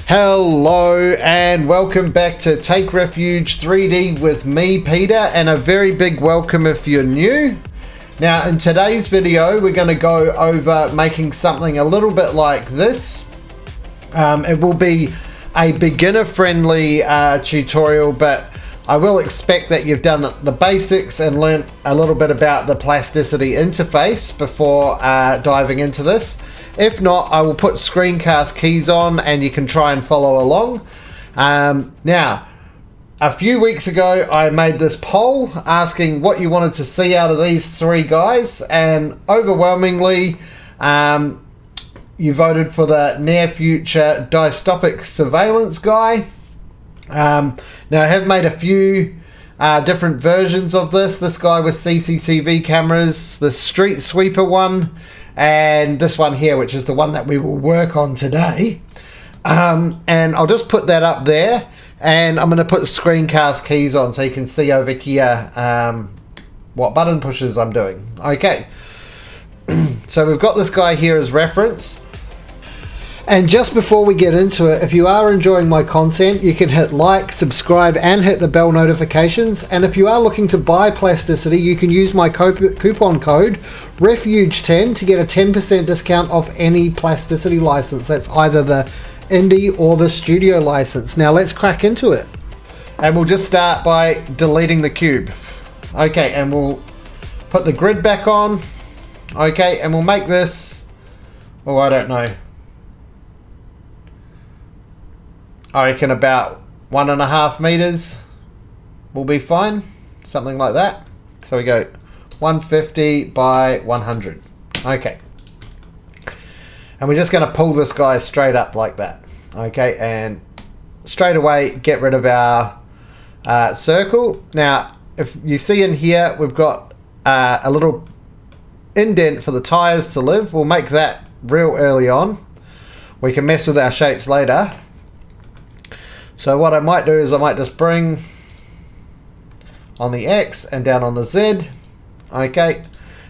Hello and welcome back to Take Refuge 3D with me, Peter, and a very big welcome if you're new. Now in today's video we're going to go over making something a little bit like this. It will be a beginner friendly tutorial, but I will expect that you've done the basics and learnt a little bit about the Plasticity interface before diving into this. If not, I will put screencast keys on and you can try and follow along. Now, a few weeks ago I made this poll asking what you wanted to see out of these three guys, and overwhelmingly you voted for the near future dystopic surveillance guy. Now I have made a few different versions of this guy with CCTV cameras, the street sweeper one, and this one here, which is the one that we will work on today. And I'll just put that up there, and I'm going to put screencast keys on so you can see over here what button pushes I'm doing. Okay, so we've got this guy here as reference. And just before we get into it, if you are enjoying my content, you can hit like, subscribe, and hit the bell notifications. And if you are looking to buy Plasticity, you can use my coupon code REFUGE10 to get a 10% discount off any Plasticity license. That's either the indie or the studio license. Now let's crack into it. And we'll just start by deleting the cube. Okay, and we'll put the grid back on. Okay, and we'll make this, oh, I don't know, I reckon about 1.5 meters will be fine, something like that. So we go 150 by 100. Okay, and we're just going to pull this guy straight up like that. Okay, and straight away get rid of our circle. Now if you see in here we've got a little indent for the tires to live. We'll make that real early on. We can mess with our shapes later. So what I might do is I might just bring on the X and down on the Z. Okay,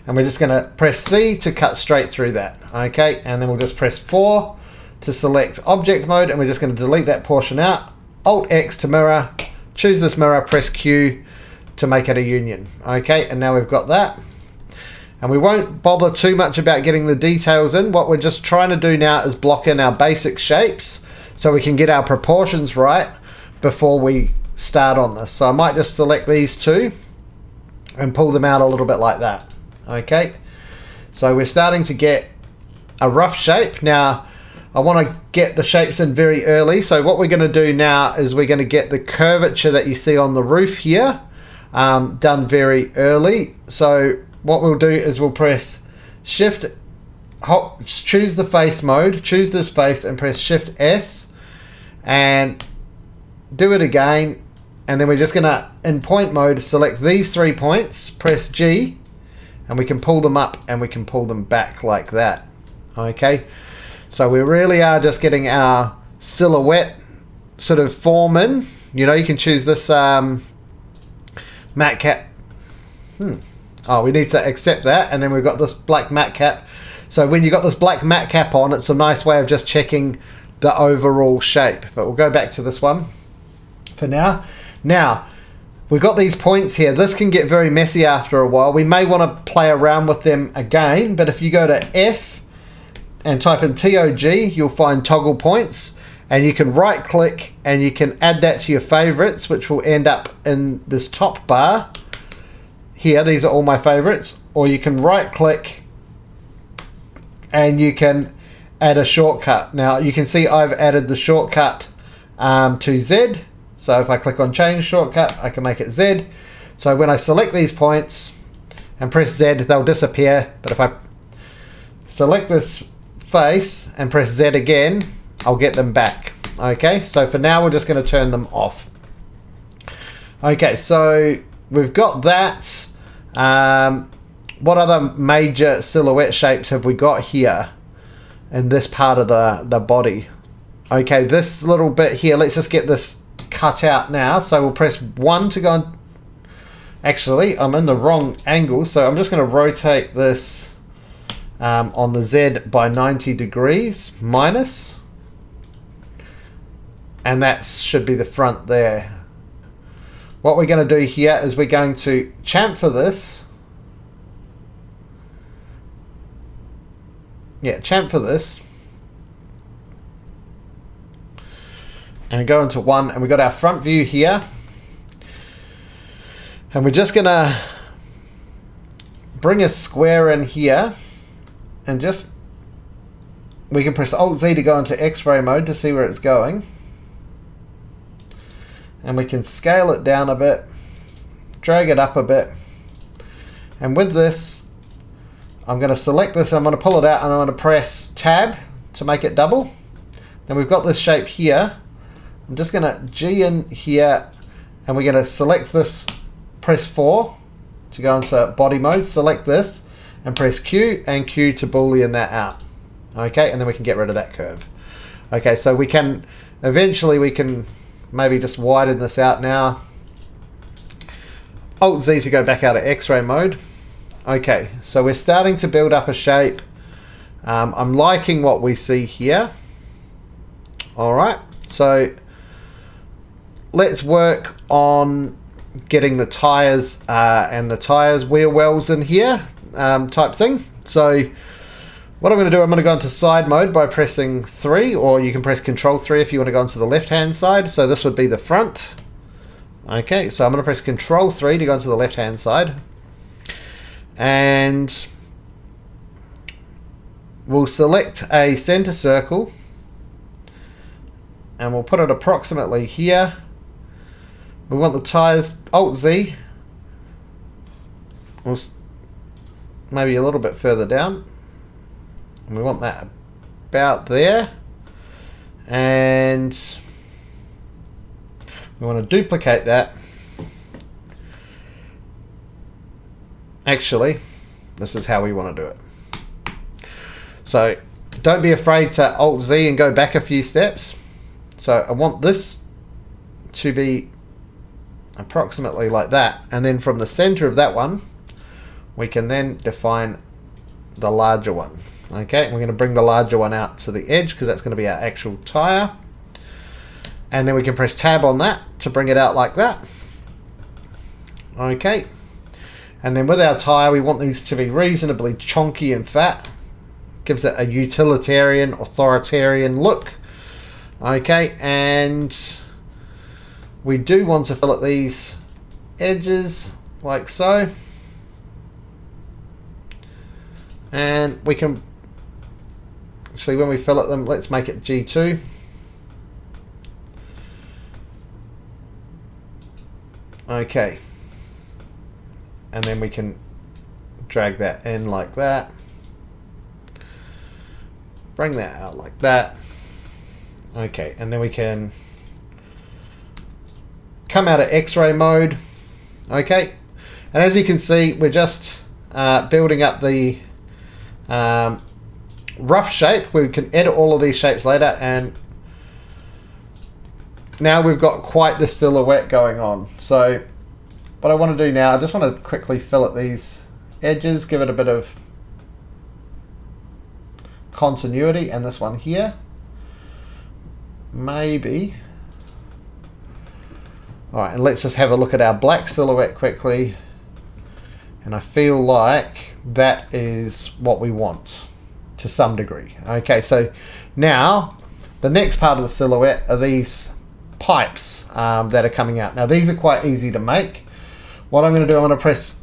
and we're just going to press C to cut straight through that. Okay, and then we'll just press 4 to select object mode, and we're just going to delete that portion out. Alt X to mirror, choose this mirror, press Q to make it a union. Okay, and now we've got that. And we won't bother too much about getting the details in. What we're just trying to do now is block in our basic shapes so we can get our proportions right before we start on this. So I might just select these two and pull them out a little bit like that. Okay, so we're starting to get a rough shape. Now I want to get the shapes in very early, so what we're going to do now is we're going to get the curvature that you see on the roof here done very early. So what we'll do is we'll press Shift, choose the face mode, choose this face and press Shift S and do it again, and then we're just gonna, in point mode, select these 3 points, press G, and we can pull them up and we can pull them back like that. Okay, so we really are just getting our silhouette sort of form in. You know, you can choose this matte cap. Oh, we need to accept that, and then we've got this black matte cap. So when you've got this black matte cap on, it's a nice way of just checking the overall shape. But we'll go back to this one for now. Now we've got these points here. This can get very messy after a while. We may want to play around with them again, but if you go to F and type in TOG, you'll find toggle points, and you can right click and you can add that to your favorites, which will end up in this top bar here. These are all my favorites. Or you can right click and you can add a shortcut. Now you can see I've added the shortcut to Z. So if I click on change shortcut, I can make it Z. So when I select these points and press Z, they'll disappear. But if I select this face and press Z again, I'll get them back. Okay, so for now we're just going to turn them off. Okay, so we've got that. What other major silhouette shapes have we got here in this part of the body? Okay, this little bit here, let's just get this cut out now. So we'll press 1 to go on. Actually, I'm in the wrong angle, so I'm just going to rotate this on the Z by 90 degrees minus. and that should be the front there. What we're going to do here is we're going to chamfer this. Yeah, chamfer this. And go into 1, and we've got our front view here. And we're just going to bring a square in here, and just, we can press Alt-Z to go into X-ray mode to see where it's going. And we can scale it down a bit, drag it up a bit, and with this I'm going to select this, I'm going to pull it out, and I'm going to press Tab to make it double. Then we've got this shape here. I'm just going to G in here, and we're going to select this, press 4 to go into body mode, select this and press Q and Q to boolean that out. Okay, and then we can get rid of that curve. Okay, so we can eventually, we can maybe just widen this out now. Alt Z to go back out of X-ray mode. Okay, so we're starting to build up a shape. I'm liking what we see here. Alright, so let's work on getting the tires and the tires wheel wells in here type thing. So what I'm going to do, I'm going to go into side mode by pressing 3, or you can press Control 3 if you want to go onto the left hand side. So this would be the front. Okay, so I'm going to press Control 3 to go onto the left hand side. And we'll select a center circle, and we'll put it approximately here. We want the tires, Alt-Z, maybe a little bit further down. And we want that about there. And we want to duplicate that. Actually, this is how we want to do it. So don't be afraid to Alt-Z and go back a few steps. So I want this to be approximately like that, and then from the center of that one we can then define the larger one. Okay, and we're going to bring the larger one out to the edge because that's going to be our actual tire, and then we can press Tab on that to bring it out like that. Okay, and then with our tire we want these to be reasonably chunky and fat. Gives it a utilitarian, authoritarian look. Okay, and we do want to fillet these edges like so, and we can actually, when we fillet them, let's make it G2. Okay, and then we can drag that in like that, bring that out like that. Okay, and then we can come out of X-ray mode. Okay, and as you can see, we're just building up the rough shape. We can edit all of these shapes later, and now we've got quite the silhouette going on. So what I want to do now, I just want to quickly fillet these edges, give it a bit of continuity, and this one here maybe. Alright, and let's just have a look at our black silhouette quickly, and I feel like that is what we want to some degree. Okay, so now the next part of the silhouette are these pipes that are coming out. Now these are quite easy to make. What I'm going to do, I'm going to press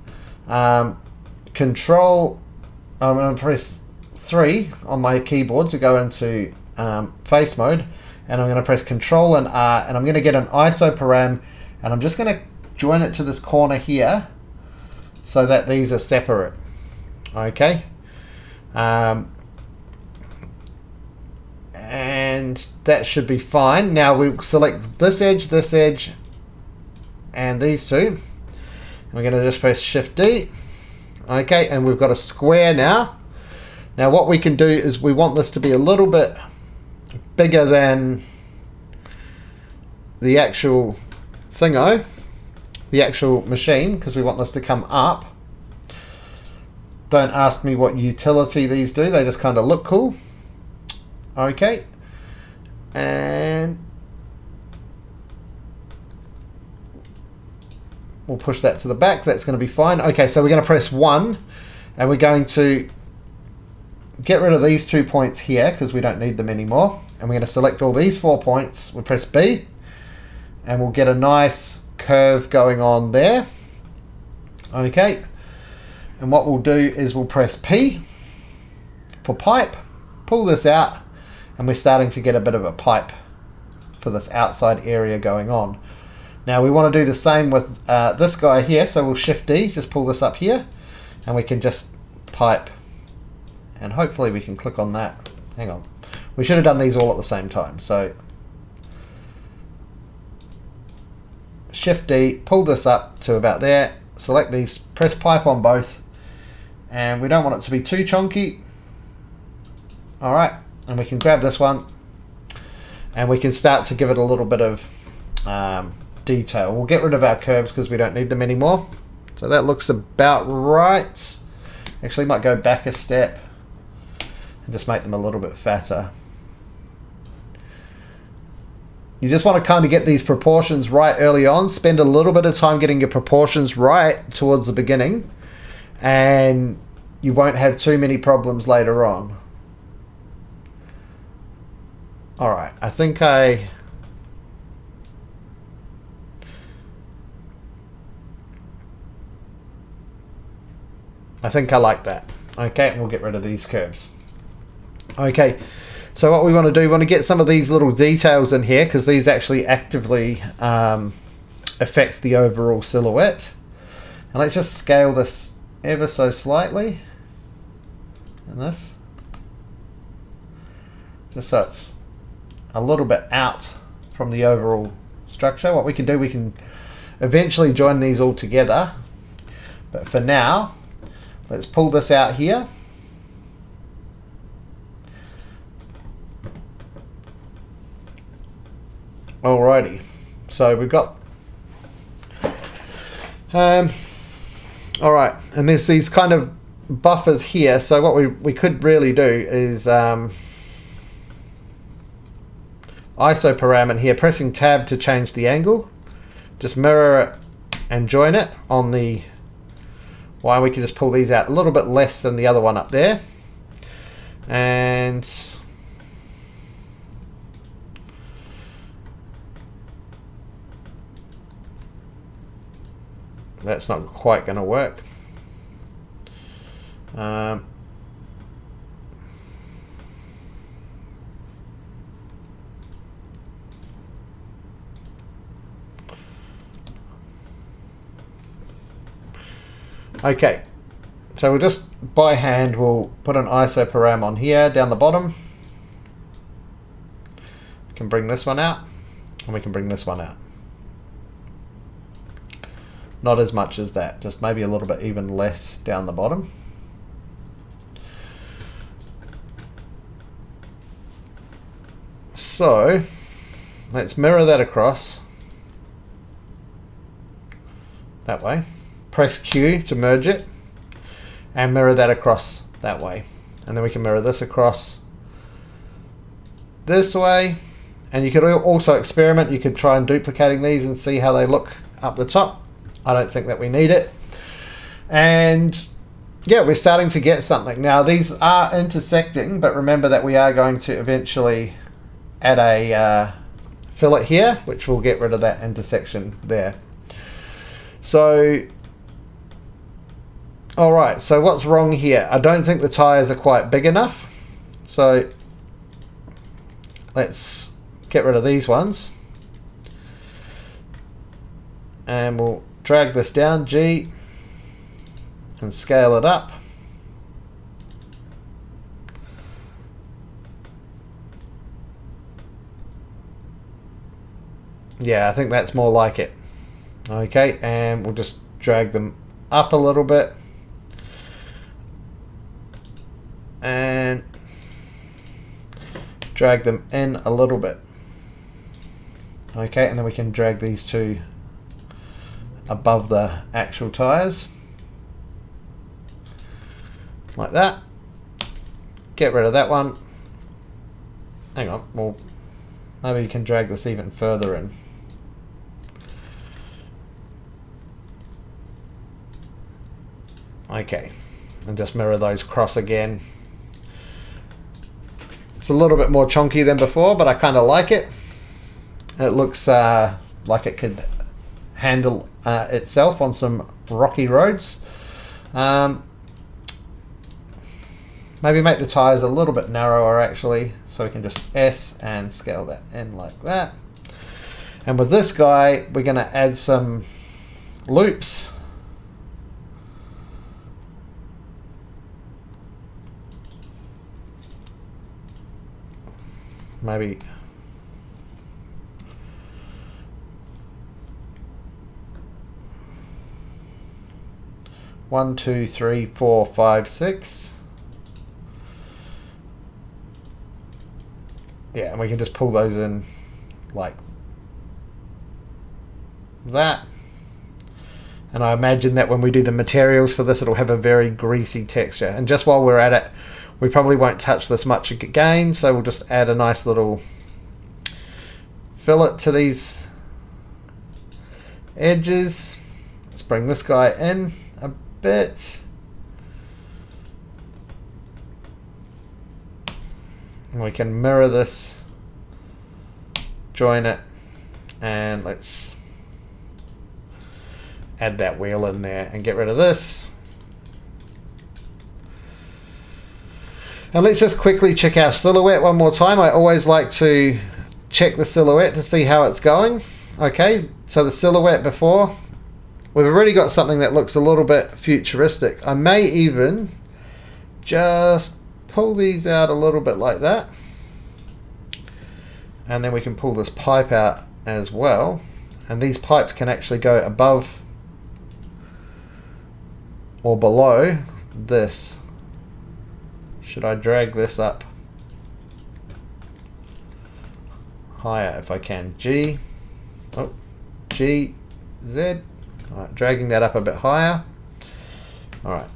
Control, I'm going to press 3 on my keyboard to go into face mode, and I'm going to press Control and R, and I'm going to get an ISO param, and I'm just going to join it to this corner here so that these are separate. Okay, and that should be fine. Now we'll select this edge, and these two, and we're going to just press Shift D. Okay, and we've got a square now. Now what we can do is we want this to be a little bit bigger than the actual thingo, the actual machine, because we want this to come up. Don't ask me what utility these do, they just kind of look cool. Okay, and we'll push that to the back. That's going to be fine. Okay, so we're going to press 1, and we're going to get rid of these 2 points here because we don't need them anymore. And we're going to select all these 4 points. We'll press B, and we'll get a nice curve going on there. Okay, and what we'll do is we'll press P for pipe, pull this out, and we're starting to get a bit of a pipe for this outside area going on. Now we want to do the same with this guy here, so we'll Shift D, just pull this up here, and we can just pipe, and hopefully we can click on that. Hang on, we should have done these all at the same time, so Shift D, pull this up to about there, select these, press pipe on both, and we don't want it to be too chunky. Alright, and we can grab this one, and we can start to give it a little bit of detail. We'll get rid of our curves because we don't need them anymore. So that looks about right. Actually, might go back a step and just make them a little bit fatter. You just want to kind of get these proportions right early on. Spend a little bit of time getting your proportions right towards the beginning, and you won't have too many problems later on. Alright, I think I like that. Okay, and we'll get rid of these curves. Okay, so what we want to do, we want to get some of these little details in here because these actually actively affect the overall silhouette. And let's just scale this ever so slightly. And this. Just so it's a little bit out from the overall structure. What we can do, we can eventually join these all together. But for now, let's pull this out here. Alrighty, so we've got alright, and there's these kind of buffers here, so what we could really do is isoparam in here, pressing tab to change the angle, just mirror it and join it on the Y. We can just pull these out a little bit less than the other one up there, and that's not quite going to work. Okay, so we'll just by hand, we'll put an isoparam on here down the bottom. We can bring this one out, and we can bring this one out. Not as much as that, just maybe a little bit even less down the bottom. So let's mirror that across that way. Press Q to merge it, and mirror that across that way. And then we can mirror this across this way. And you could also experiment. You could try and duplicating these and see how they look up the top. I don't think that we need it. And yeah, we're starting to get something. Now these are intersecting, but remember that we are going to eventually add a fillet here, which will get rid of that intersection there. So alright, so what's wrong here? I don't think the tires are quite big enough. So let's get rid of these ones. And we'll drag this down, G, and scale it up. Yeah, I think that's more like it. Okay, and we'll just drag them up a little bit. And drag them in a little bit. Okay, and then we can drag these two above the actual tires. Like that. Get rid of that one. Hang on, well, maybe you can drag this even further in. Okay, and just mirror those across again. It's a little bit more chunky than before, but I kind of like it. It looks like it could handle itself on some rocky roads. Maybe make the tires a little bit narrower actually, so we can just S and scale that in like that. And with this guy, we're going to add some loops. Maybe one, two, three, 4, 5, 6. Yeah, and we can just pull those in like that. And I imagine that when we do the materials for this, it'll have a very greasy texture. And just while we're at it, we probably won't touch this much again, so we'll just add a nice little fillet to these edges. Let's bring this guy in a bit. And we can mirror this, join it, and let's add that wheel in there and get rid of this. And let's just quickly check our silhouette one more time. I always like to check the silhouette to see how it's going. Okay, so the silhouette before, we've already got something that looks a little bit futuristic. I may even just pull these out a little bit like that. And then we can pull this pipe out as well. And these pipes can actually go above or below this. Should I drag this up higher if I can? G, Z. All right, dragging that up a bit higher. All right,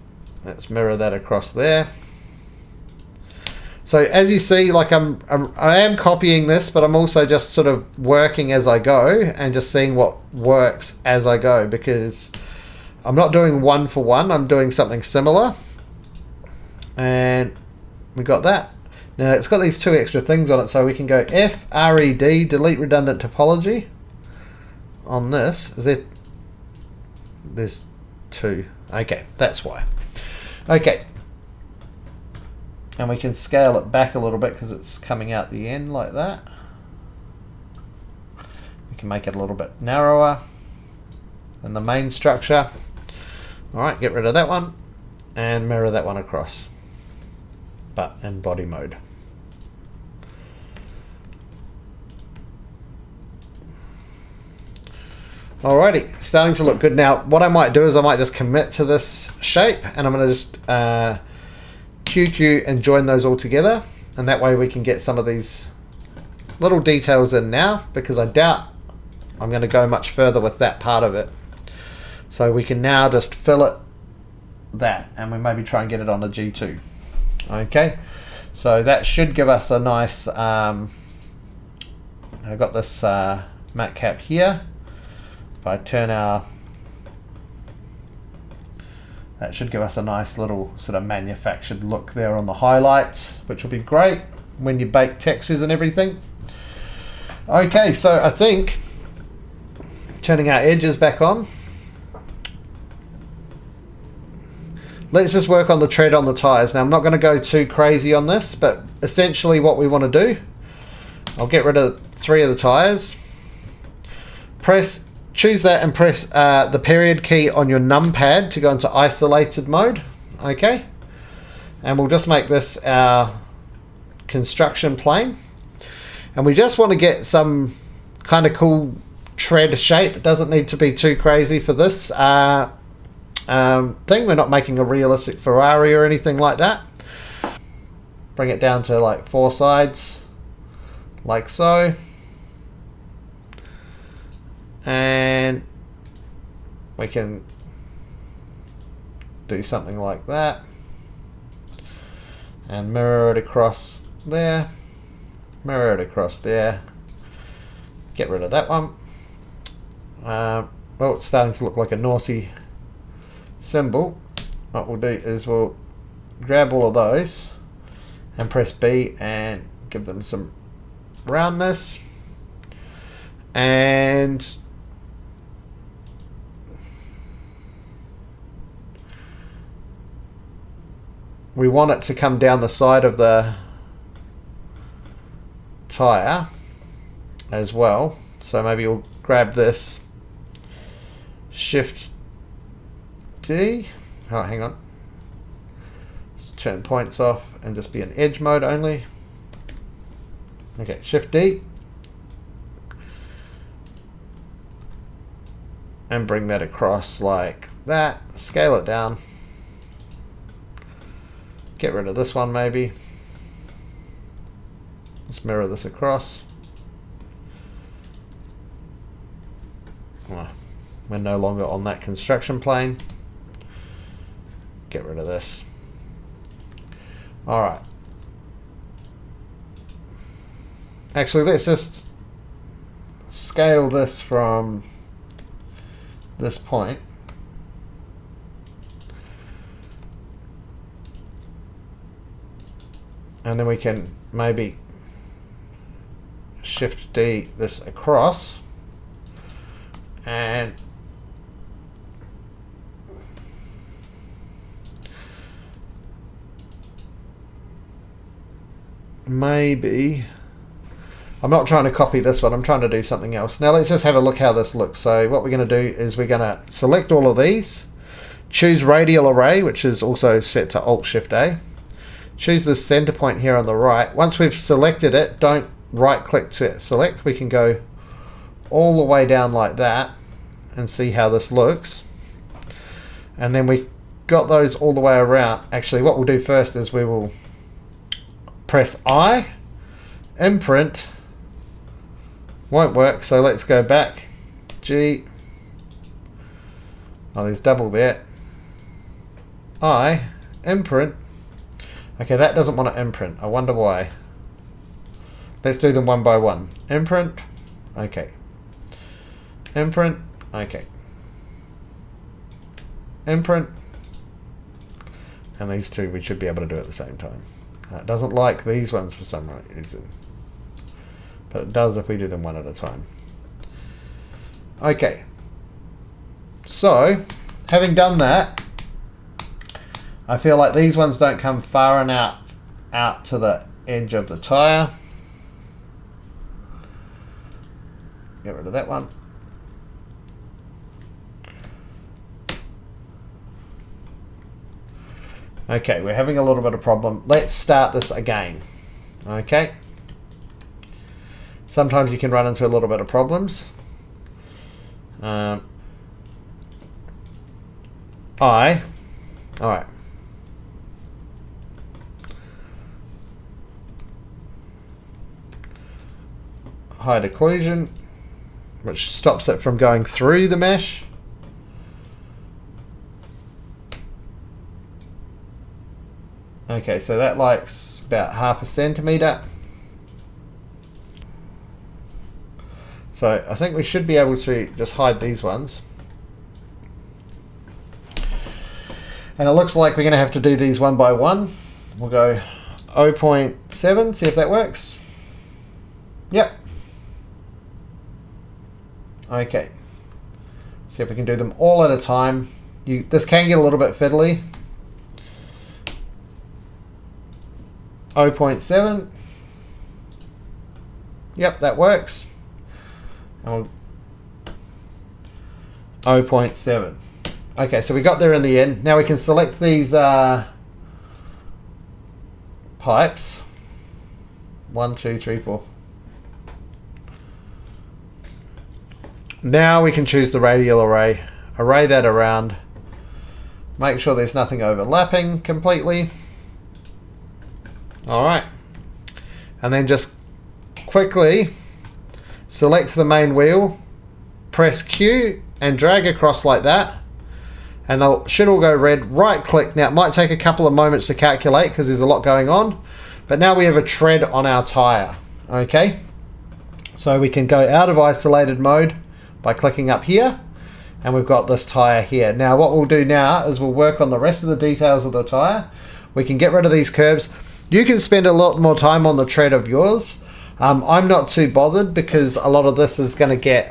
let's mirror that across there. So as you see, like I am copying this, but I'm also just sort of working as I go and just seeing what works as I go, because I'm not doing one for one, I'm doing something similar. And we got that. Now it's got these two extra things on it, so we can go FRED, delete redundant topology. On this, there's two. Okay, that's why. Okay. And we can scale it back a little bit because it's coming out the end like that. We can make it a little bit narrower than the main structure. Alright, get rid of that one and mirror that one across, but in body mode. Alrighty, starting to look good. Now what I might do is I might just commit to this shape, and I'm going to just QQ and join those all together, and that way we can get some of these little details in now, because I doubt I'm going to go much further with that part of it. So we can now just fillet that, and we maybe try and get it on a G2. Okay, so that should give us a nice I've got this matte cap here. If I turn that should give us a nice little sort of manufactured look there on the highlights, which will be great when you bake textures and everything. Okay, so I think turning our edges back on, let's just work on the tread on the tires. Now I'm not going to go too crazy on this, but essentially what we want to do, I'll get rid of 3 of the tires, choose that and press the period key on your numpad to go into isolated mode. Okay, and we'll just make this our construction plane, and we just want to get some kind of cool tread shape. It doesn't need to be too crazy for this thing. We're not making a realistic Ferrari or anything like that. Bring it down to like 4 sides like so. And we can do something like that and mirror it across there, mirror it across there, get rid of that one. Well, it's starting to look like a naughty symbol. what we'll do is we'll grab all of those and press B and give them some roundness, and we want it to come down the side of the tire as well. So maybe we'll grab this, Shift D. Oh, hang on. Let's turn points off and just be in edge mode only. Okay, Shift D. And bring that across like that. Scale it down. Get rid of this one maybe. Let's mirror this across. Oh, we're no longer on that construction plane. Get rid of this. Alright. Actually, let's just scale this from this point. And then we can maybe Shift D this across and maybe, I'm not trying to copy this one, I'm trying to do something else. Now let's just have a look how this looks. So what we're going to do is we're going to select all of these, choose radial array, which is also set to Alt Shift A. Choose the center point here on the right. Once we've selected it, don't right click to select. We can go all the way down like that and see how this looks. And then we got those all the way around. Actually, what we'll do first is we will press I, imprint. Won't work, so let's go back. G. Oh, there's double there. I, imprint. Okay, that doesn't want to imprint. I wonder why. Let's do them one by one. Imprint. Okay. Imprint. Okay. Imprint. And these two we should be able to do at the same time. It doesn't like these ones for some reason. But it does if we do them one at a time. Okay. So, having done that, I feel like these ones don't come far enough out to the edge of the tire. Get rid of that one. Okay, we're having a little bit of problem. Let's start this again. Okay. Sometimes you can run into a little bit of problems. Alright. Hide occlusion, which stops it from going through the mesh. Okay, so that likes about 0.5 centimeter. So I think we should be able to just hide these ones. And it looks like we're going to have to do these one by one. We'll go 0.7, see if that works. Yep. Okay. See if we can do them all at a time. This can get a little bit fiddly. 0.7. Yep, that works. And we'll 0.7. Okay, so we got there in the end. Now we can select these pipes. 1, 2, 3, 4. Now we can choose the radial array. Array that around. Make sure there's nothing overlapping completely. Alright. And then just quickly select the main wheel, press Q and drag across like that. And they should all go red. Right click. Now it might take a couple of moments to calculate because there's a lot going on. But now we have a tread on our tire. Okay. So we can go out of isolated mode by clicking up here. And we've got this tyre here. Now what we'll do now is we'll work on the rest of the details of the tyre. We can get rid of these curbs. You can spend a lot more time on the tread of yours. I'm not too bothered because a lot of this is going to get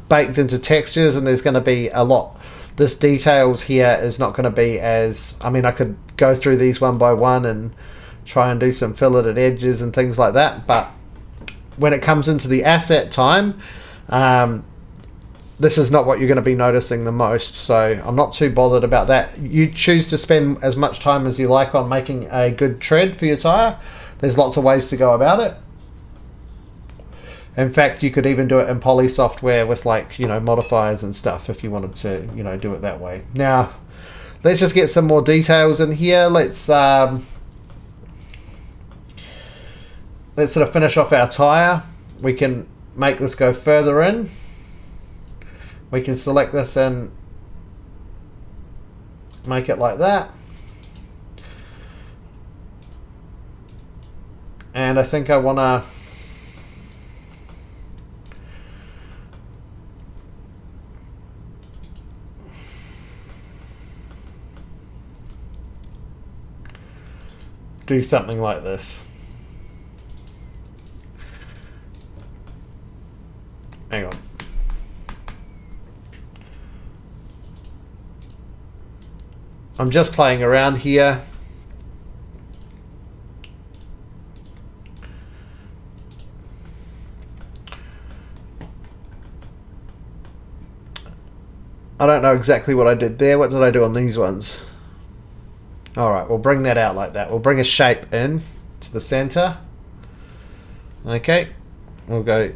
baked into textures, and there's going to be a lot. This details here is not going to be as... I mean, I could go through these one by one and try and do some filleted edges and things like that, but when it comes into the asset time, this is not what you're going to be noticing the most, so I'm not too bothered about that. You choose to spend as much time as you like on making a good tread for your tyre. There's lots of ways to go about it. In fact, you could even do it in poly software with, like, you know, modifiers and stuff if you wanted to, you know, do it that way. Now, let's just get some more details in here. Let's sort of finish off our tyre. We can make this go further in. We can select this and make it like that. And I think I want to do something like this. Hang on. I'm just playing around here. I don't know exactly what I did there. What did I do on these ones? Alright, we'll bring that out like that. We'll bring a shape in to the center. Okay. We'll go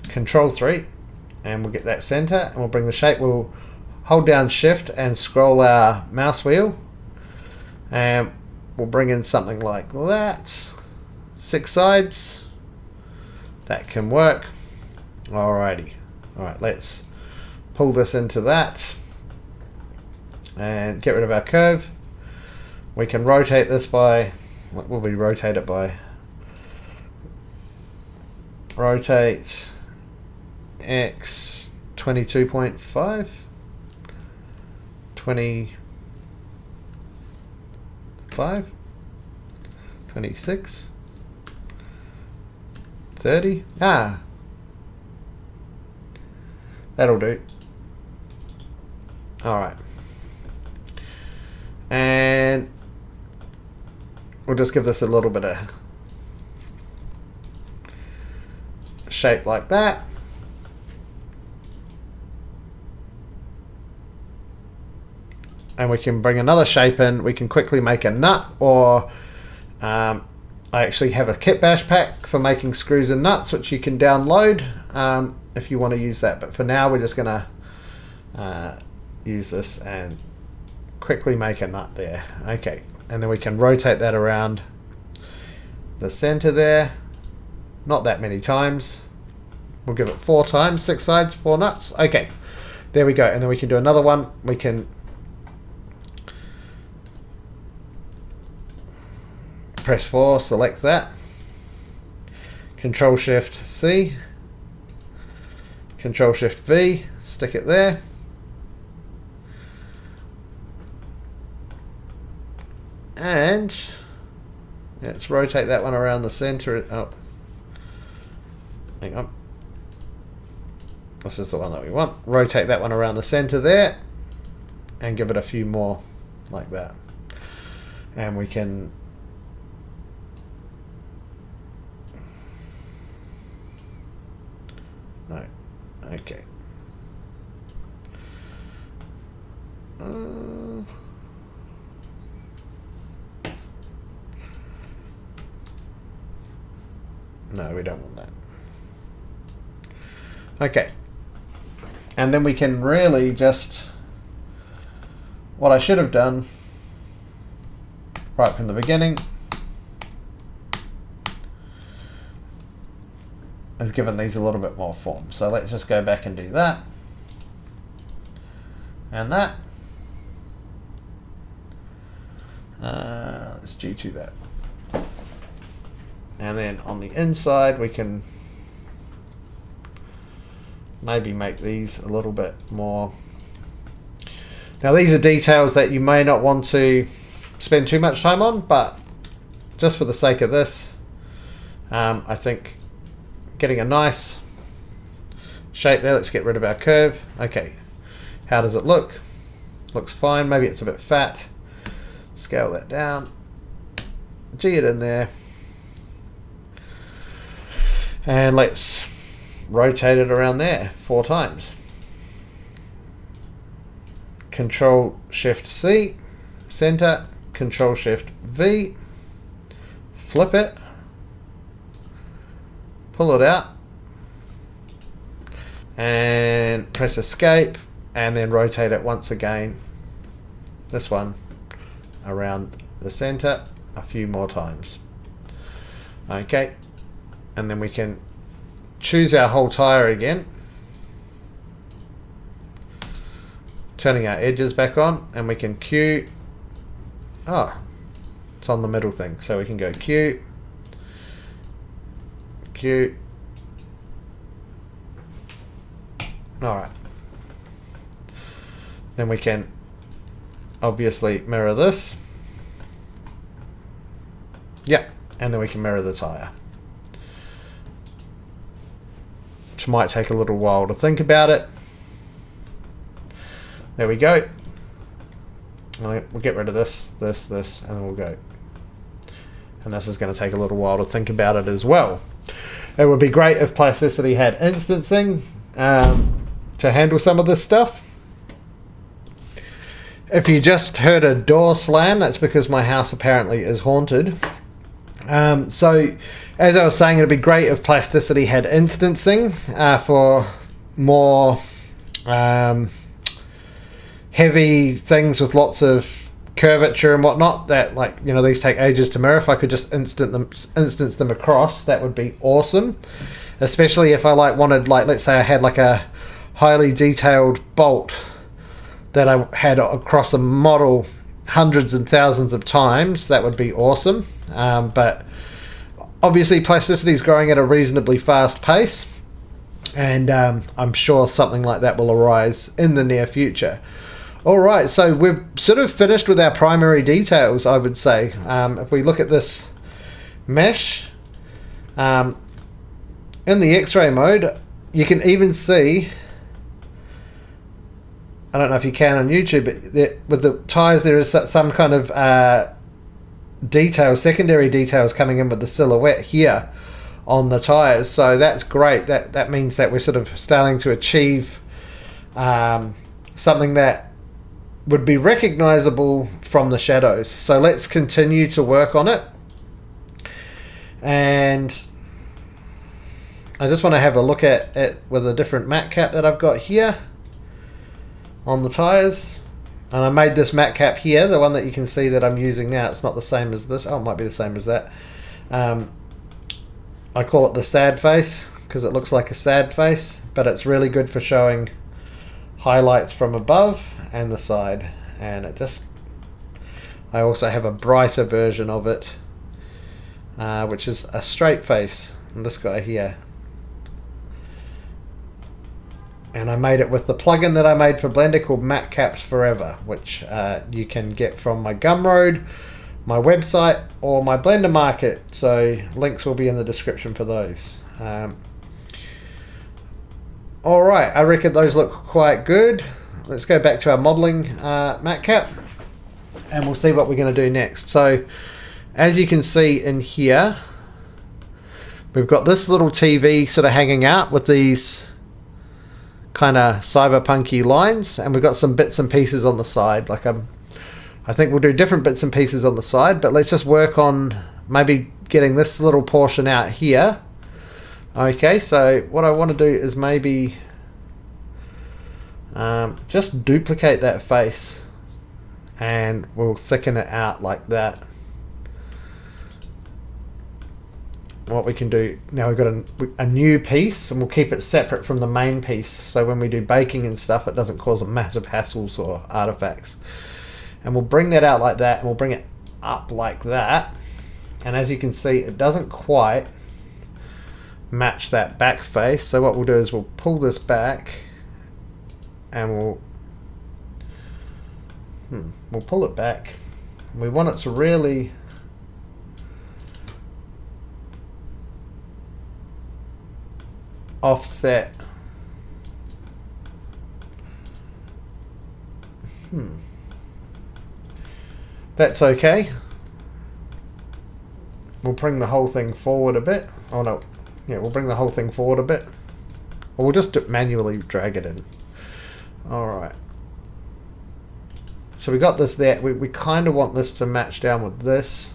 Control 3 and we'll get that center, and we'll bring the shape. We'll hold down Shift and scroll our mouse wheel, and we'll bring in something like that. 6 sides. That can work. Alrighty. Alright, let's pull this into that and get rid of our curve. We can rotate this by, what will we rotate it by? Rotate X 22.5, 25, 26, 30. That'll do. Alright. And we'll just give this a little bit of shape like that. And we can bring another shape in. We can quickly make a nut, or I actually have a kit bash pack for making screws and nuts, which you can download if you want to use that. But for now, we're just going to use this and quickly make a nut there. Okay, and then we can rotate that around the center there. Not that many times. We'll give it 4 times, 6 sides, 4 nuts. Okay, there we go. And then we can do another one. We can press 4, select that. Control Shift C. Control Shift V, stick it there. And let's rotate that one around the center. Oh, hang on. This is the one that we want. Rotate that one around the center there and give it a few more like that. And we can no. Okay. No, we don't want that. Okay. And then we can really just, what I should have done right from the beginning is given these a little bit more form. So let's just go back and do that. And that. Let's G2 that. And then on the inside we can maybe make these a little bit more. Now these are details that you may not want to spend too much time on, but just for the sake of this, I think getting a nice shape there. Let's get rid of our curve. Okay, how does it look? Looks fine. Maybe it's a bit fat. Scale that down. G it in there. And let's rotate it around there 4 times. Control Shift C, center, Control Shift V, flip it, pull it out, and press Escape, and then rotate it once again, this one, around the center a few more times. Okay, and then we can choose our whole tire again, turning our edges back on, and we can Q. It's on the middle thing, so we can go Q, Q. Alright, then we can obviously mirror this. Yep, and then we can mirror the tire, which might take a little while to think about it. There we go. We'll get rid of this, this, and then we'll go. And this is going to take a little while to think about it as well. It would be great if Plasticity had instancing to handle some of this stuff. If you just heard a door slam, that's because my house apparently is haunted. So, as I was saying, it'd be great if Plasticity had instancing for more heavy things with lots of curvature and whatnot that, like, you know, these take ages to mirror. If I could just instance them across, that would be awesome. Especially if I wanted, let's say I had a highly detailed bolt that I had across a model hundreds and thousands of times, that would be awesome. But obviously Plasticity is growing at a reasonably fast pace, and I'm sure something like that will arise in the near future. Alright, so we've sort of finished with our primary details, I would say. If we look at this mesh, in the X-ray mode, you can even see, I don't know if you can on YouTube, but with the tires there is some kind of details, secondary details coming in with the silhouette here on the tires. So that's great. That means that we're sort of starting to achieve something that would be recognizable from the shadows. So let's continue to work on it. And I just want to have a look at it with a different matte cap that I've got here on the tires. And I made this matte cap here, the one that you can see that I'm using now. It's not the same as this. Oh, it might be the same as that. I call it the sad face because it looks like a sad face, but it's really good for showing highlights from above and the side. And I also have a brighter version of it, which is a straight face, and this guy here. And I made it with the plugin that I made for Blender called Matte Caps Forever, which you can get from my Gumroad, my website, or my Blender Market. So links will be in the description for those. Alright, I reckon those look quite good. Let's go back to our modeling matte cap, and we'll see what we're going to do next. So as you can see in here, we've got this little TV sort of hanging out with these kind of cyberpunky lines, and we've got some bits and pieces on the side. I think we'll do different bits and pieces on the side, but let's just work on maybe getting this little portion out here. Okay, so what I want to do is maybe just duplicate that face, and we'll thicken it out like that. What we can do now, we've got a new piece, and we'll keep it separate from the main piece, so when we do baking and stuff it doesn't cause a massive hassles or artifacts. And we'll bring that out like that, and we'll bring it up like that. And as you can see, it doesn't quite match that back face. So what we'll do is we'll pull this back and we'll pull it back. We want it to really offset. That's okay. We'll bring the whole thing forward a bit. Oh no, yeah, we'll bring the whole thing forward a bit. Or we'll just manually drag it in. Alright. So we got this there. We kind of want this to match down with this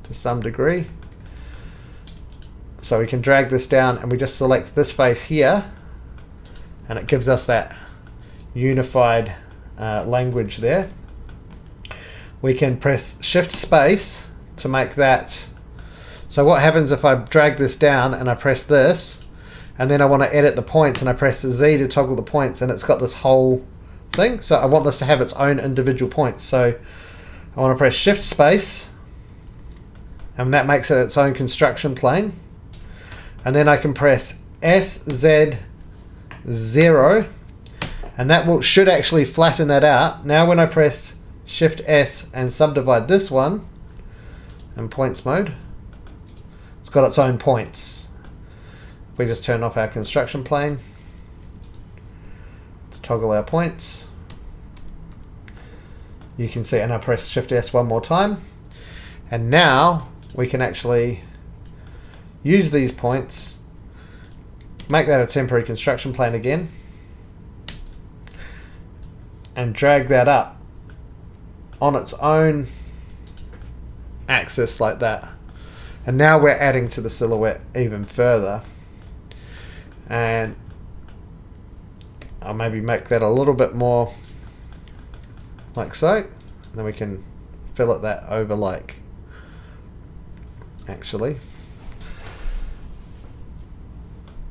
to some degree. So we can drag this down and we just select this face here. And it gives us that unified language there. We can press Shift Space to make that. So what happens if I drag this down and I press this, and then I want to edit the points and I press Z to toggle the points, and it's got this whole thing. So I want this to have its own individual points. So I want to press Shift Space, and that makes it its own construction plane. And then I can press SZ0, and that should actually flatten that out. Now when I press Shift S and subdivide this one in points mode, it's got its own points. We just turn off our construction plane. Let's toggle our points. You can see, and I press Shift S one more time. And now we can actually use these points, make that a temporary construction plane again, and drag that up on its own axis like that. And now we're adding to the silhouette even further. And I'll maybe make that a little bit more like so. And then we can fill it that over like, actually.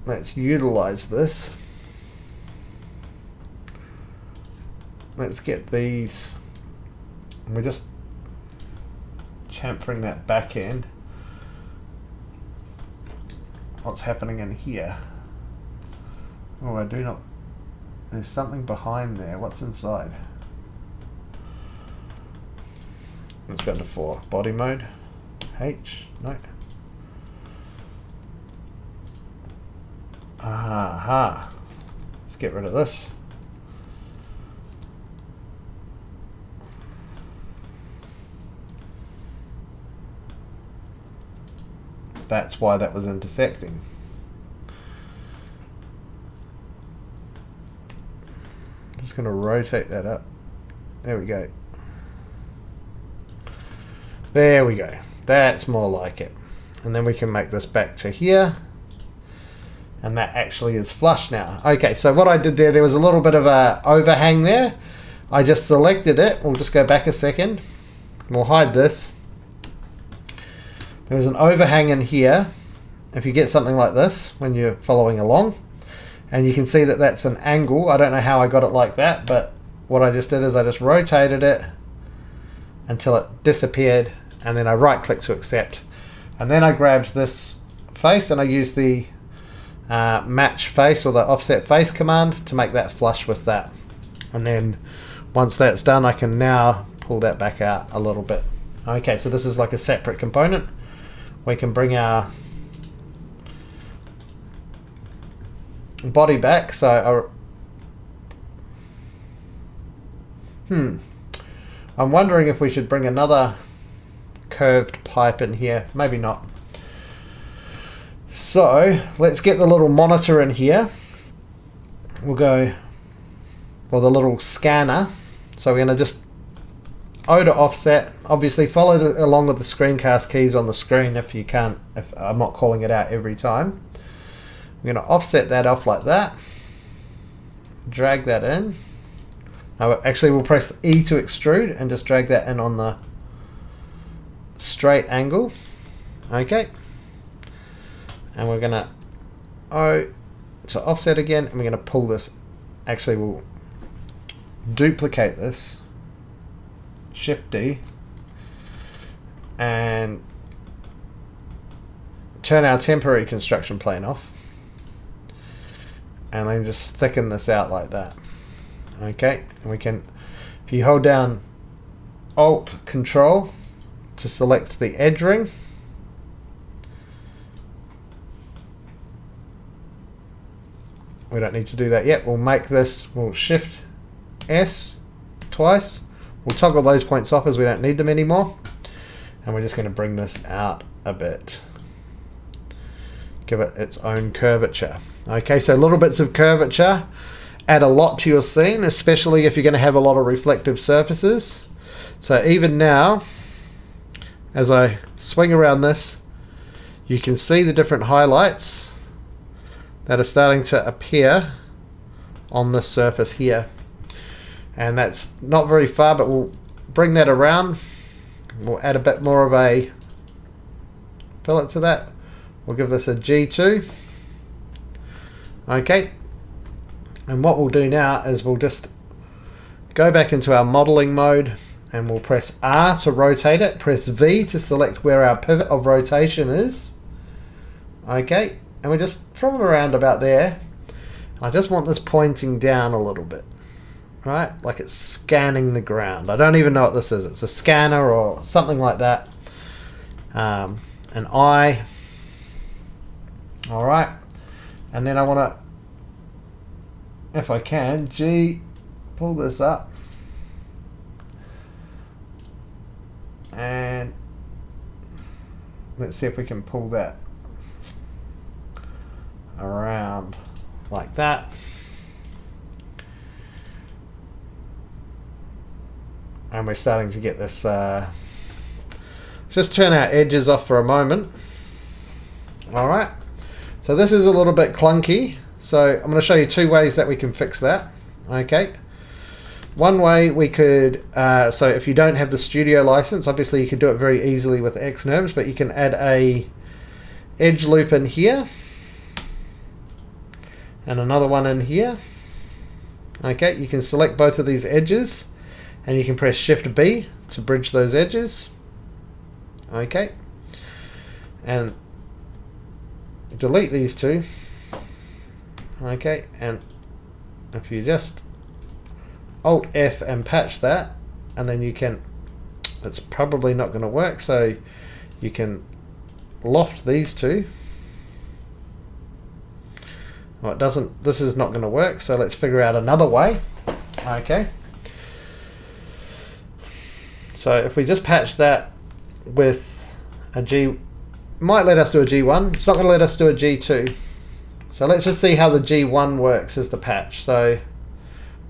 Let's utilize this. Let's get these. We're just chamfering that back end. What's happening in here? Oh, I do not. There's something behind there. What's inside? Let's go to 4. Body mode. H. No. Aha. Let's get rid of this. That's why that was intersecting. Just going to rotate that up. There we go. There we go. That's more like it. And then we can make this back to here. And that actually is flush now. Okay, so what I did there was a little bit of a overhang there. I just selected it. We'll just go back a second. We'll hide this. There's an overhang in here. If you get something like this when you're following along, and you can see that that's an angle. I don't know how I got it like that, but what I just did is I just rotated it until it disappeared, and then I right click to accept. And then I grabbed this face and I used the match face or the offset face command to make that flush with that. And then once that's done, I can now pull that back out a little bit. Okay, so this is like a separate component. We can bring our body back. So I'm wondering if we should bring another curved pipe in here. Maybe not. So let's get the little monitor in here. We'll go, or the little scanner. So we're going to just O to offset. Obviously follow along with the screencast keys on the screen if you can't, if I'm not calling it out every time. We're going to offset that off like that. Drag that in. Now actually we'll press E to extrude and just drag that in on the straight angle. Okay. And we're going to O to offset again, and we're going to pull this. Actually we'll duplicate this. Shift D and turn our temporary construction plane off. And then just thicken this out like that. Okay, and we can, if you hold down Alt Control to select the edge ring, we don't need to do that yet. We'll make this, we'll Shift S twice. We'll toggle those points off as we don't need them anymore. And we're just going to bring this out a bit. Give it its own curvature. Okay, so little bits of curvature add a lot to your scene, especially if you're going to have a lot of reflective surfaces. So even now, as I swing around this, you can see the different highlights that are starting to appear on this surface here. And that's not very far, but we'll bring that around. We'll add a bit more of a fillet to that. We'll give this a G2. Okay. And what we'll do now is we'll just go back into our modeling mode, and we'll press R to rotate it, press V to select where our pivot of rotation is. Okay, and we just from around about there. I just want this pointing down a little bit, right? Like it's scanning the ground. I don't even know what this is. It's a scanner or something like that. An eye. All right, and then I want to, if I can, G, pull this up, and let's see if we can pull that around like that. And we're starting to get this, let's just turn our edges off for a moment. All right, so this is a little bit clunky. So I'm going to show you two ways that we can fix that. Okay. One way we could, so if you don't have the studio license, obviously you could do it very easily with Xnerves, but you can add a edge loop in here and another one in here. Okay, you can select both of these edges and you can press Shift B to bridge those edges. Okay. And delete these two. Okay, and if you just Alt F and patch that, and then you can, it's probably not going to work, so you can loft these two. Well, it doesn't, this is not going to work, so let's figure out another way. Okay, so if we just patch that with a G, might let us do a G1, it's not going to let us do a G2. So let's just see how the G1 works as the patch. So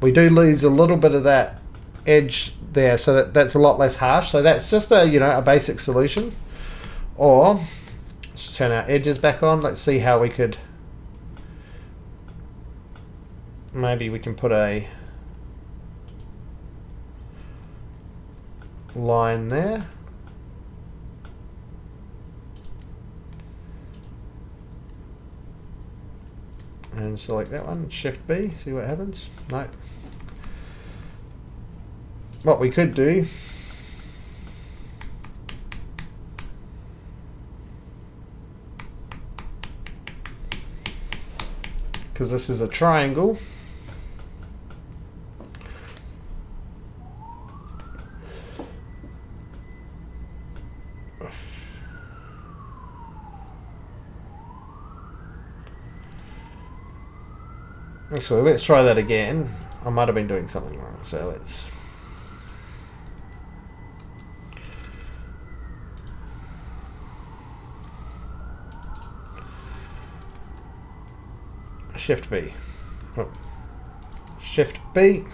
we do lose a little bit of that edge there, so that's a lot less harsh. So that's just a, you know, a basic solution. Or let's turn our edges back on. Let's see how we could, maybe we can put a line there. And select that one, Shift B, see what happens. No. What we could do because this is a triangle, actually, let's try that again. I might have been doing something wrong, so let's Shift B. Oh. Shift B.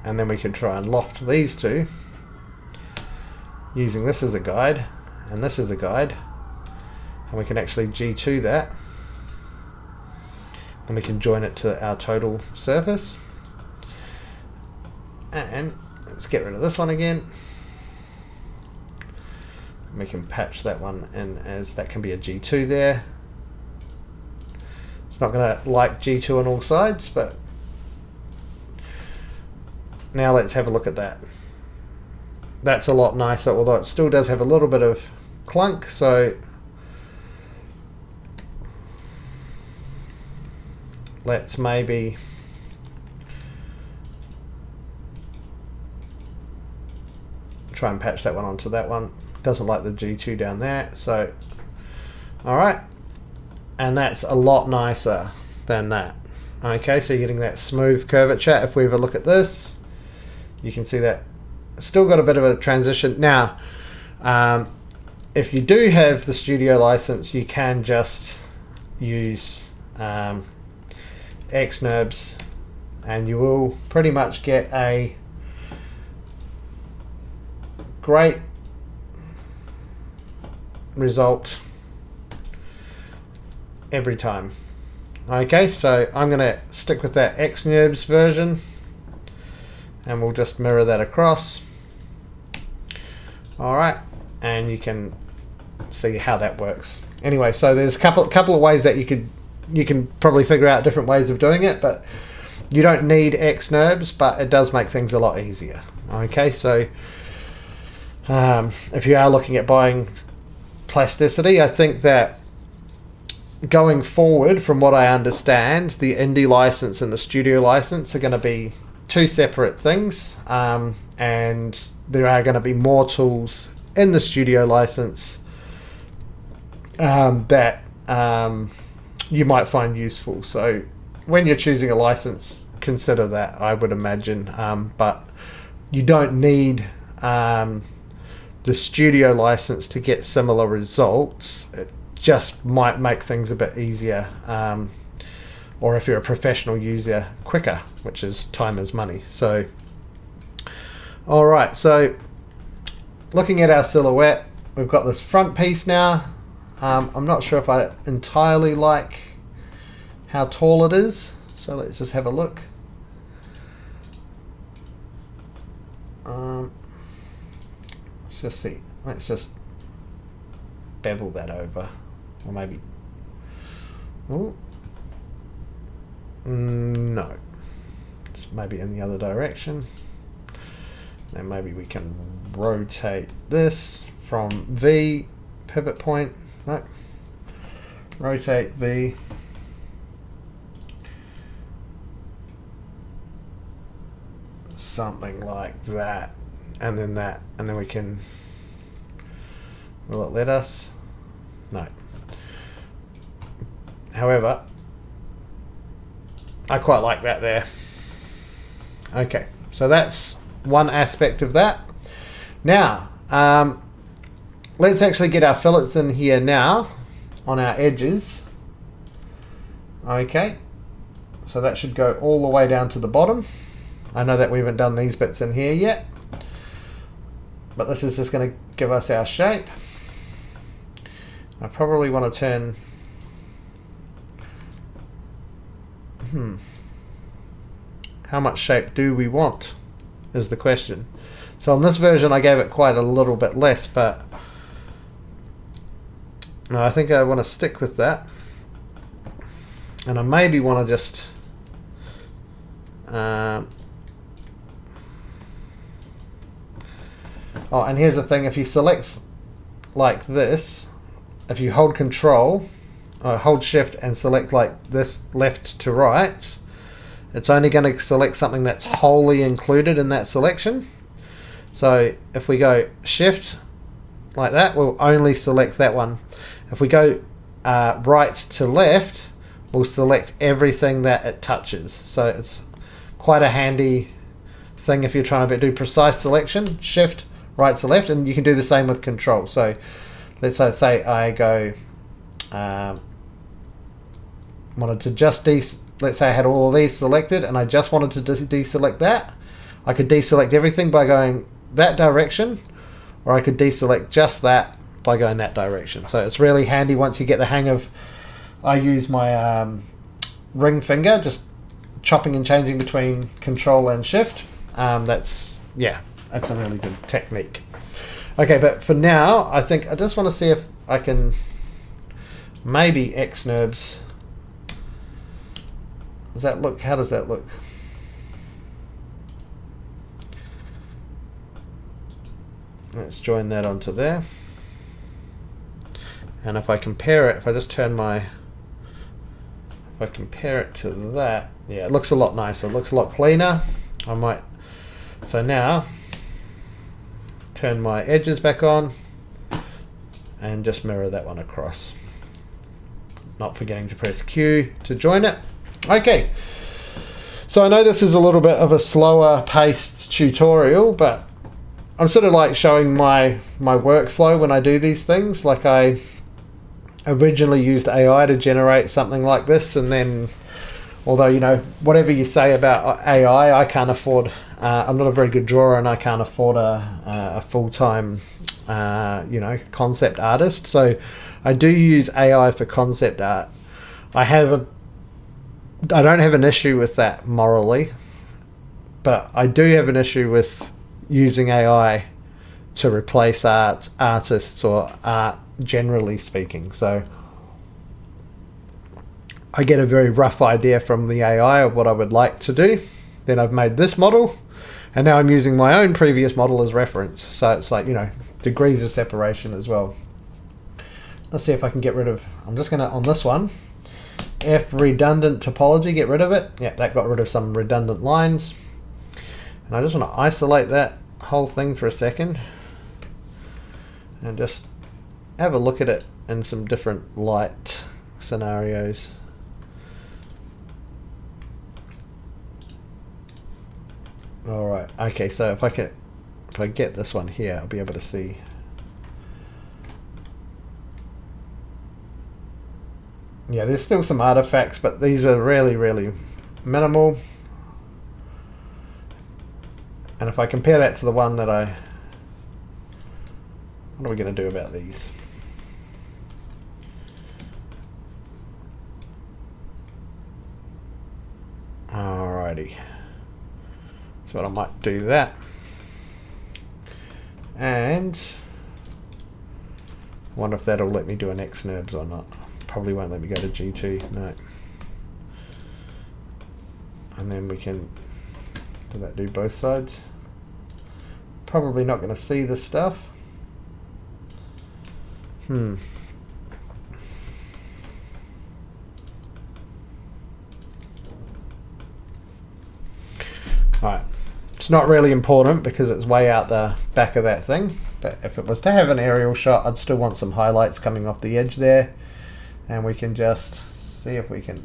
And then we can try and loft these two using this as a guide and this as a guide, and we can actually G2 that, and we can join it to our total surface. And let's get rid of this one again. We can patch that one in as that can be a G2 there. It's not going to like G2 on all sides, but Now let's have a look at that. That's a lot nicer, although it still does have a little bit of clunk, so let's maybe try and patch that one onto that one. Doesn't like the G2 down there, so alright. And that's a lot nicer than that. Okay, so you're getting that smooth curvature. If we have a look at this, you can see that it's still got a bit of a transition. Now, if you do have the studio license, you can just use Xnrbs and you will pretty much get a great result every time. Okay, so I'm going to stick with that Xnrbs version and we'll just mirror that across. Alright, and you can see how that works. Anyway, so there's a couple of ways that you can probably figure out different ways of doing it, but you don't need Xnrbs, but it does make things a lot easier. Okay, so if you are looking at buying Plasticity, I think that going forward, from what I understand, the indie license and the studio license are going to be two separate things, and there are going to be more tools in the studio license that you might find useful. So when you're choosing a license, consider that, I would imagine, but you don't need the studio license to get similar results. It just might make things a bit easier, or if you're a professional user, quicker, which is time is money. So alright, so looking at our silhouette, we've got this front piece now. I'm not sure if I entirely like how tall it is, so let's just have a look. Let's just see. Let's just bevel that over, or maybe. Ooh. No, it's maybe in the other direction. And maybe we can rotate this from V pivot point. No, rotate V. Something like that, and then that, and then we can. Will it let us? No. However, I quite like that there. Okay, so that's one aspect of that. Now, let's actually get our fillets in here now on our edges. Okay, so that should go all the way down to the bottom. I know that we haven't done these bits in here yet, but this is just going to give us our shape. I probably want to turn. How much shape do we want is the question. So on this version I gave it quite a little bit less, but no, I think I want to stick with that. And I maybe want to just oh, and here's the thing, if you select like this, if you hold control, hold shift and select like this left to right, it's only going to select something that's wholly included in that selection. So if we go shift like that, we'll only select that one. If we go right to left, we'll select everything that it touches. So it's quite a handy thing if you're trying to do precise selection. Shift right to left, and you can do the same with control. So let's say I go wanted to just let's say I had all of these selected and I just wanted to deselect that. I could deselect everything by going that direction, or I could deselect just that by going that direction. So it's really handy once you get the hang of. I use my ring finger, just chopping and changing between control and shift. That's a really good technique. Okay, but for now, I think I just want to see if I can maybe Xnrbs. Does that look? How does that look? Let's join that onto there. And if I compare it, if I just turn my, if I compare it to that, yeah, it looks a lot nicer. It looks a lot cleaner. I might, so now, turn my edges back on and just mirror that one across. Not forgetting to press Q to join it. Okay, so I know this is a little bit of a slower paced tutorial, but I'm sort of like showing my workflow when I do these things. Like I originally used AI to generate something like this, and then, although, you know, whatever you say about AI, I can't afford, I'm not a very good drawer, and I can't afford a full-time, you know, concept artist. So I do use AI for concept art. I don't have an issue with that morally, but I do have an issue with using AI to replace artists or art generally speaking. So I get a very rough idea from the AI of what I would like to do. Then I've made this model, and now I'm using my own previous model as reference. So it's like, you know, degrees of separation as well. Let's see if I can get rid of, I'm just going to, on this one, F redundant topology, get rid of it. Yeah, that got rid of some redundant lines. And I just want to isolate that whole thing for a second and just have a look at it in some different light scenarios. Alright, okay, so if I get this one here, I'll be able to see. Yeah, there's still some artifacts, but these are really, really minimal. And if I compare that to the one that what are we going to do about these? Alrighty. So I might do that. And I wonder if that'll let me do an X-NURBS or not. Probably won't let me go to G2, no. And then we can, did that do both sides? Probably not going to see this stuff. Alright, it's not really important because it's way out the back of that thing, but if it was to have an aerial shot, I'd still want some highlights coming off the edge there, and we can just see if we can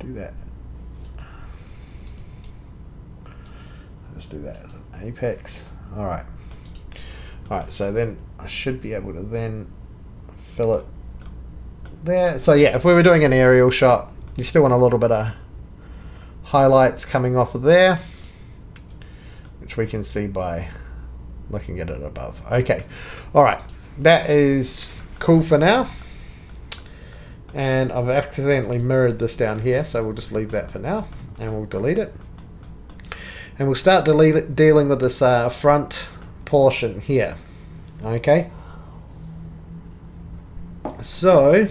do that. Let's do that as an apex. Alright. Alright, so then I should be able to then fill it there. So yeah, if we were doing an aerial shot, you still want a little bit of highlights coming off of there, which we can see by looking at it above. Okay, alright, that is cool for now. And I've accidentally mirrored this down here, so we'll just leave that for now, and we'll delete it. And we'll start dealing with this front portion here. Okay, so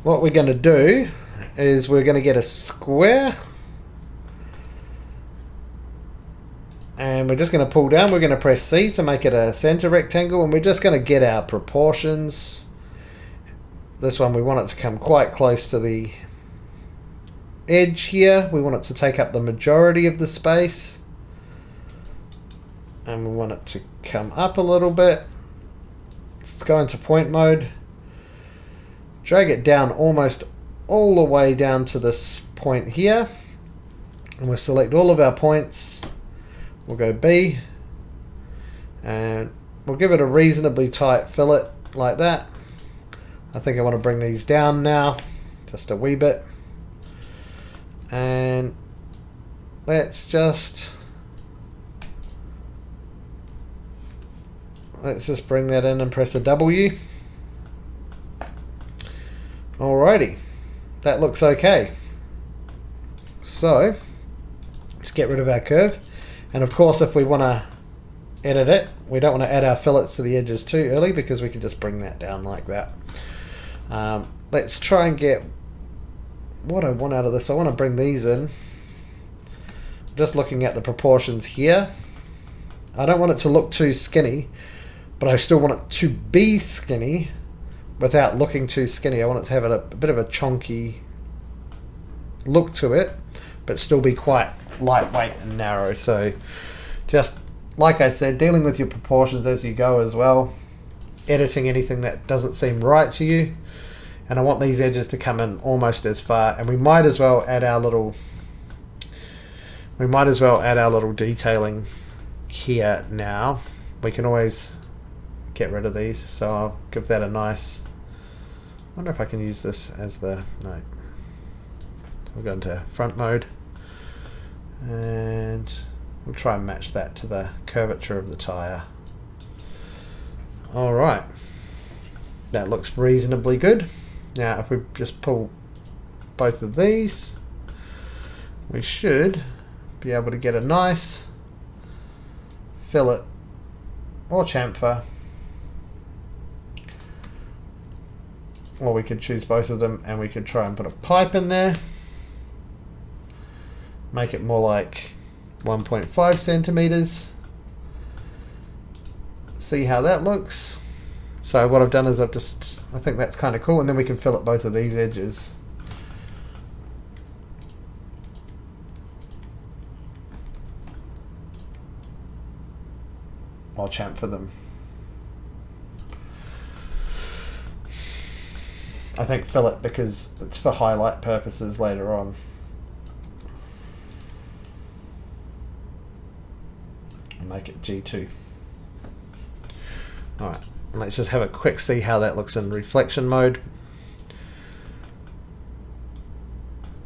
what we're going to do is we're going to get a square, and we're just going to pull down. We're going to press C to make it a center rectangle, and we're just going to get our proportions. This one, we want it to come quite close to the edge here. We want it to take up the majority of the space, and we want it to come up a little bit. Let's go into point mode, drag it down almost all the way down to this point here, and we'll select all of our points. We'll go B, and we'll give it a reasonably tight fillet like that. I think I want to bring these down now just a wee bit, and let's just bring that in and press a W. Alrighty, that looks okay. So let's get rid of our curve, and of course if we want to edit it, we don't want to add our fillets to the edges too early, because we can just bring that down like that. Let's try and get what I want out of this. I want to bring these in. just looking at the proportions here, I don't want it to look too skinny, but I still want it to be skinny without looking too skinny. I want it to have a bit of a chunky look to it, but still be quite lightweight and narrow. So just like I said, dealing with your proportions as you go as well, editing anything that doesn't seem right to you. And I want these edges to come in almost as far, and we might as well add our little detailing here now. We can always get rid of these, so I'll give that a nice, I wonder if I can use this as the, no. We'll go into front mode, and we'll try and match that to the curvature of the tire. Alright, that looks reasonably good. Now if we just pull both of these, we should be able to get a nice fillet or chamfer, or we could choose both of them and we could try and put a pipe in there, make it more like 1.5 centimeters. See how that looks. So what I've done is I think that's kind of cool, and then we can fillet both of these edges. Or chamfer them. I think fillet because it's for highlight purposes later on. Make it G2. Alright, let's just have a quick see how that looks in reflection mode.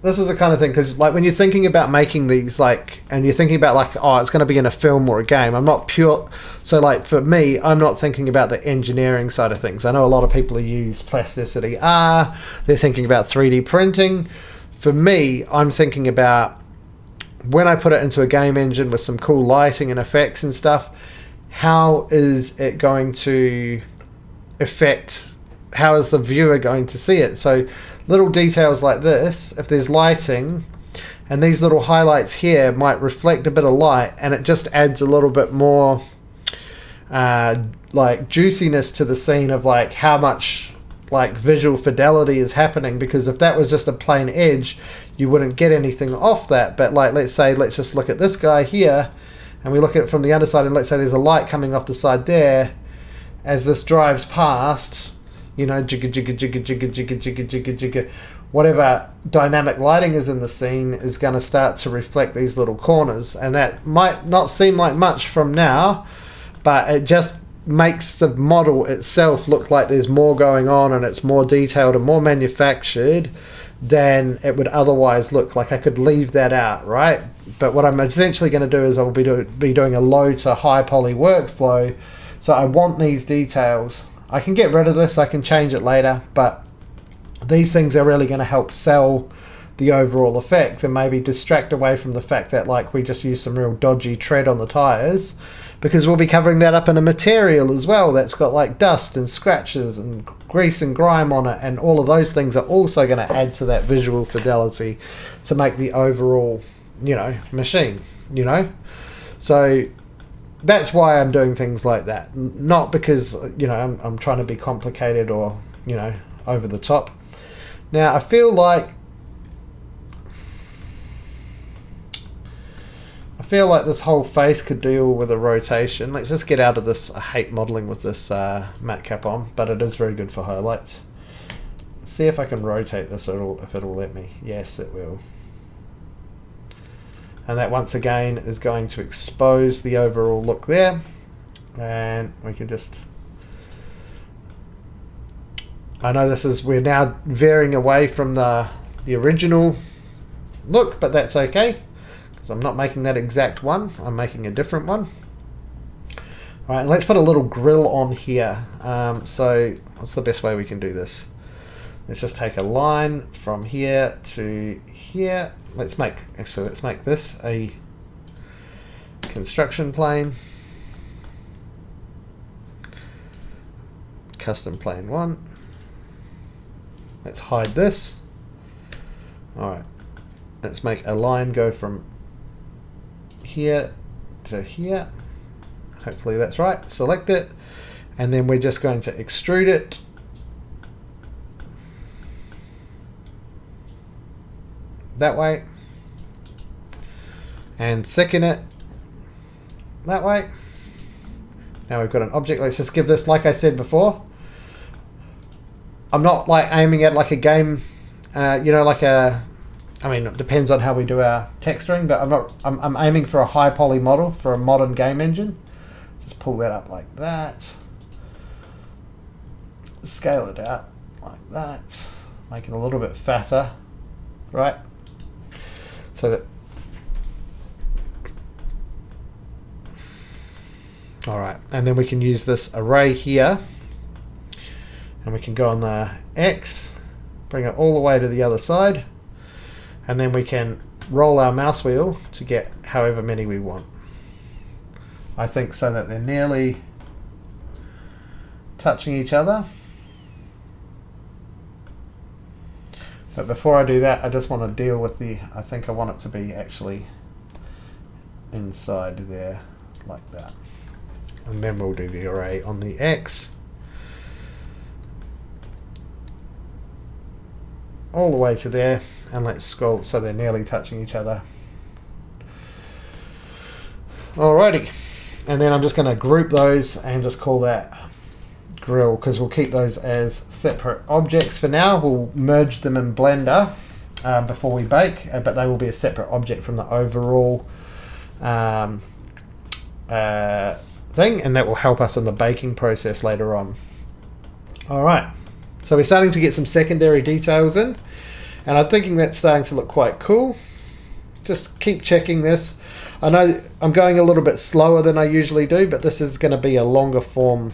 This is the kind of thing, because like when you're thinking about making these, like, and you're thinking about like, oh, it's going to be in a film or a game, I'm not pure, so like for me, I'm not thinking about the engineering side of things. I know a lot of people who use Plasticity they're thinking about 3D printing. For me, I'm thinking about when I put it into a game engine with some cool lighting and effects and stuff, how is it going to affect, how is the viewer going to see it? So little details like this, if there's lighting, and these little highlights here might reflect a bit of light, and it just adds a little bit more like juiciness to the scene of like how much like visual fidelity is happening, because if that was just a plain edge, you wouldn't get anything off that. But like, let's just look at this guy here, and we look at it from the underside, and let's say there's a light coming off the side there as this drives past, you know, jigga jigga jigga jigga jigga jigga jigga jigga, whatever dynamic lighting is in the scene is going to start to reflect these little corners. And that might not seem like much from now, but it just makes the model itself look like there's more going on, and it's more detailed and more manufactured than it would otherwise look. Like I could leave that out, right? But what I'm essentially going to do is I'll be doing a low to high poly workflow. So I want these details. I can get rid of this, I can change it later, but these things are really going to help sell the overall effect and maybe distract away from the fact that like we just use some real dodgy tread on the tires, because we'll be covering that up in a material as well that's got like dust and scratches and grease and grime on it, and all of those things are also going to add to that visual fidelity to make the overall, you know, machine, you know. So that's why I'm doing things like that, not because, you know, I'm trying to be complicated or, you know, over the top. Now I feel like this whole face could deal with a rotation. Let's just get out of this. I hate modeling with this matte cap on, but it is very good for highlights. See if I can rotate this if it'll let me. Yes, it will. And that once again is going to expose the overall look there. And we can just, I know we're now veering away from the original look, but that's okay, because I'm not making that exact one, I'm making a different one. Alright, let's put a little grille on here. So what's the best way we can do this? Let's just take a line from here to here. Let's make this a construction plane. Custom plane 1. Let's hide this. Alright. Let's make a line go from here to here. Hopefully that's right. Select it, and then we're just going to extrude it. That way. And thicken it that way. Now we've got an object. Let's just give this, like I said before, I'm not like aiming at like a game, you know, like a, I mean, it depends on how we do our texturing, but I'm aiming for a high poly model for a modern game engine. Just pull that up like that. Scale it out like that. Make it a little bit fatter, right? So that, all right, and then we can use this array here, and we can go on the X, bring it all the way to the other side, and then we can roll our mouse wheel to get however many we want. I think so that they're nearly touching each other. But before I do that, I just want to deal with the, I think I want it to be actually inside there, like that. And then we'll do the array on the X. All the way to there, and let's scroll so they're nearly touching each other. Alrighty, and then I'm just going to group those and just call that grille, because we'll keep those as separate objects for now. We'll merge them in Blender before we bake, but they will be a separate object from the overall thing, and that will help us in the baking process later on. Alright, so we're starting to get some secondary details in, and I'm thinking that's starting to look quite cool. Just keep checking this. I know I'm going a little bit slower than I usually do, but this is going to be a longer form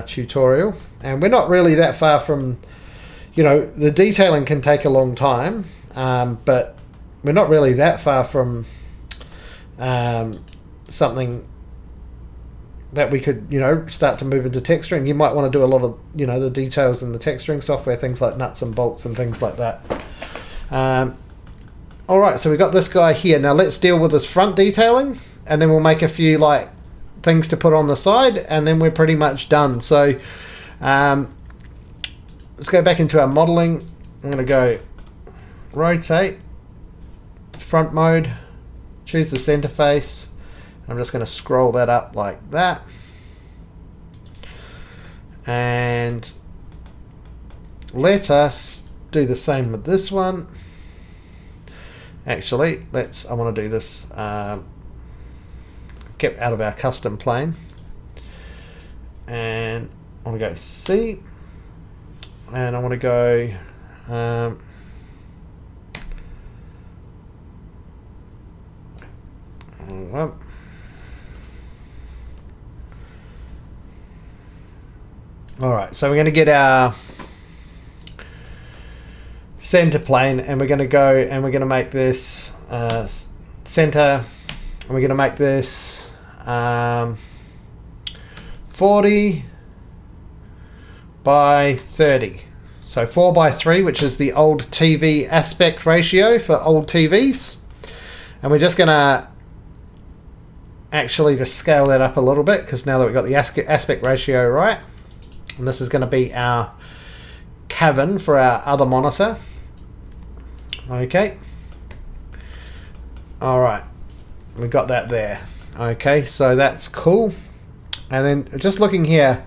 tutorial, and we're not really that far from, you know, the detailing can take a long time, but we're not really that far from something that we could, you know, start to move into texturing. You might want to do a lot of, you know, the details in the texturing software, things like nuts and bolts and things like that. Alright, so we got this guy here. Now let's deal with this front detailing, and then we'll make a few like things to put on the side, and then we're pretty much done. So let's go back into our modeling. I'm going to go rotate, front mode, choose the center face. I'm just going to scroll that up like that, and let us do the same with this one. Actually, I want to do this, get out of our custom plane, and I want to go C, and I want to go alright, so we're going to get our center plane, and we're going to go and we're going to make this center, and we're going to make this 40 by 30. So 4 by 3, which is the old TV aspect ratio for old TVs. And we're just going to actually just scale that up a little bit, because now that we've got the aspect ratio right, and this is going to be our cabin for our other monitor. Okay. Alright. We got that there. Okay, so that's cool. And then just looking here,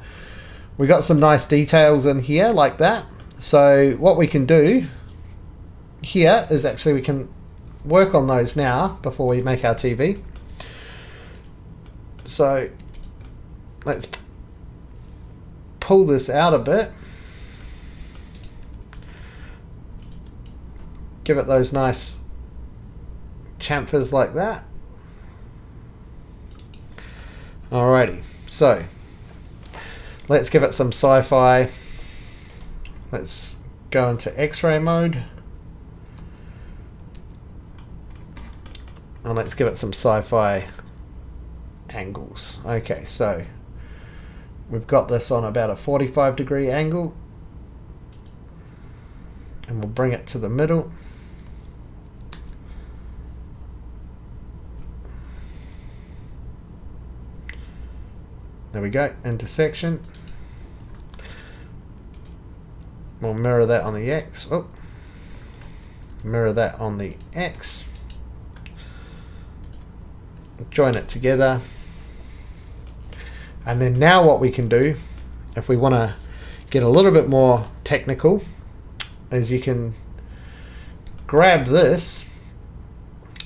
we got some nice details in here like that. So what we can do here is actually we can work on those now before we make our TV. So let's pull this out a bit. Give it those nice chamfers like that. Alrighty, so let's give it some sci-fi. Let's go into X-ray mode. And let's give it some sci-fi angles. Okay, so we've got this on about a 45-degree angle, and we'll bring it to the middle. There we go, intersection. We'll mirror that on the X. Oh, mirror that on the X. Join it together. And then now what we can do, if we want to get a little bit more technical, is you can grab this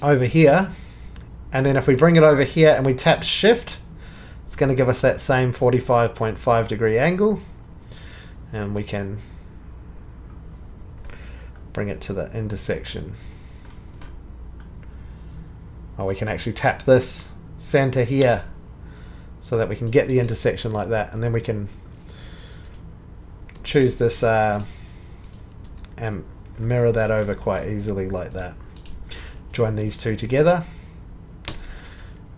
over here, and then if we bring it over here and we tap shift, it's going to give us that same 45.5 degree angle, and we can bring it to the intersection. Or we can actually tap this center here so that we can get the intersection like that, and then we can choose this and mirror that over quite easily like that. Join these two together.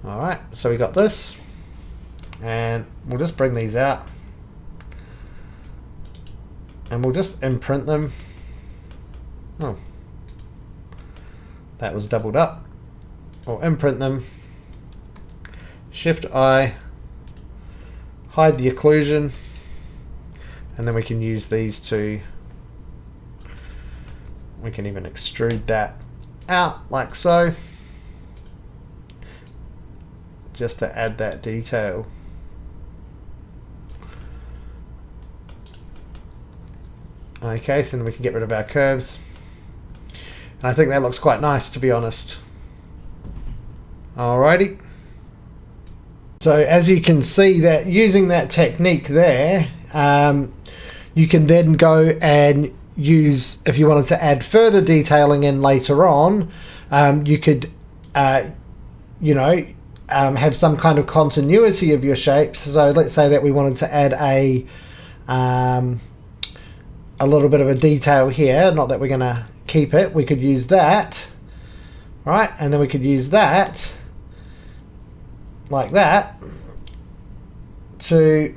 Alright, so we got this, and we'll just bring these out and we'll just imprint them. Oh, that was doubled up. We'll imprint them, Shift I, hide the occlusion, and then we can use these to, we can even extrude that out like so, just to add that detail. Okay, so then we can get rid of our curves, and I think that looks quite nice, to be honest. Alrighty. So as you can see, that using that technique there, you can then go and use, if you wanted to add further detailing in later on, you could you know, have some kind of continuity of your shapes. So let's say that we wanted to add a little bit of a detail here, not that we're going to keep it, we could use that, right, and then we could use that like that to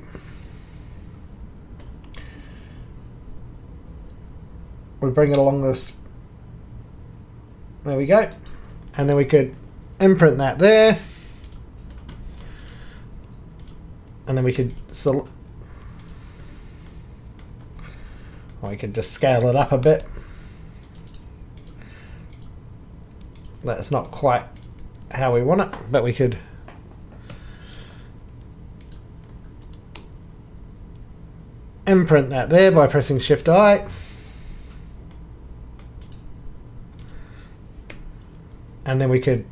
we bring it along this, there we go, and then we could imprint that there, and then we could or we could just scale it up a bit. That's not quite how we want it, but we could imprint that there by pressing Shift I, and then we could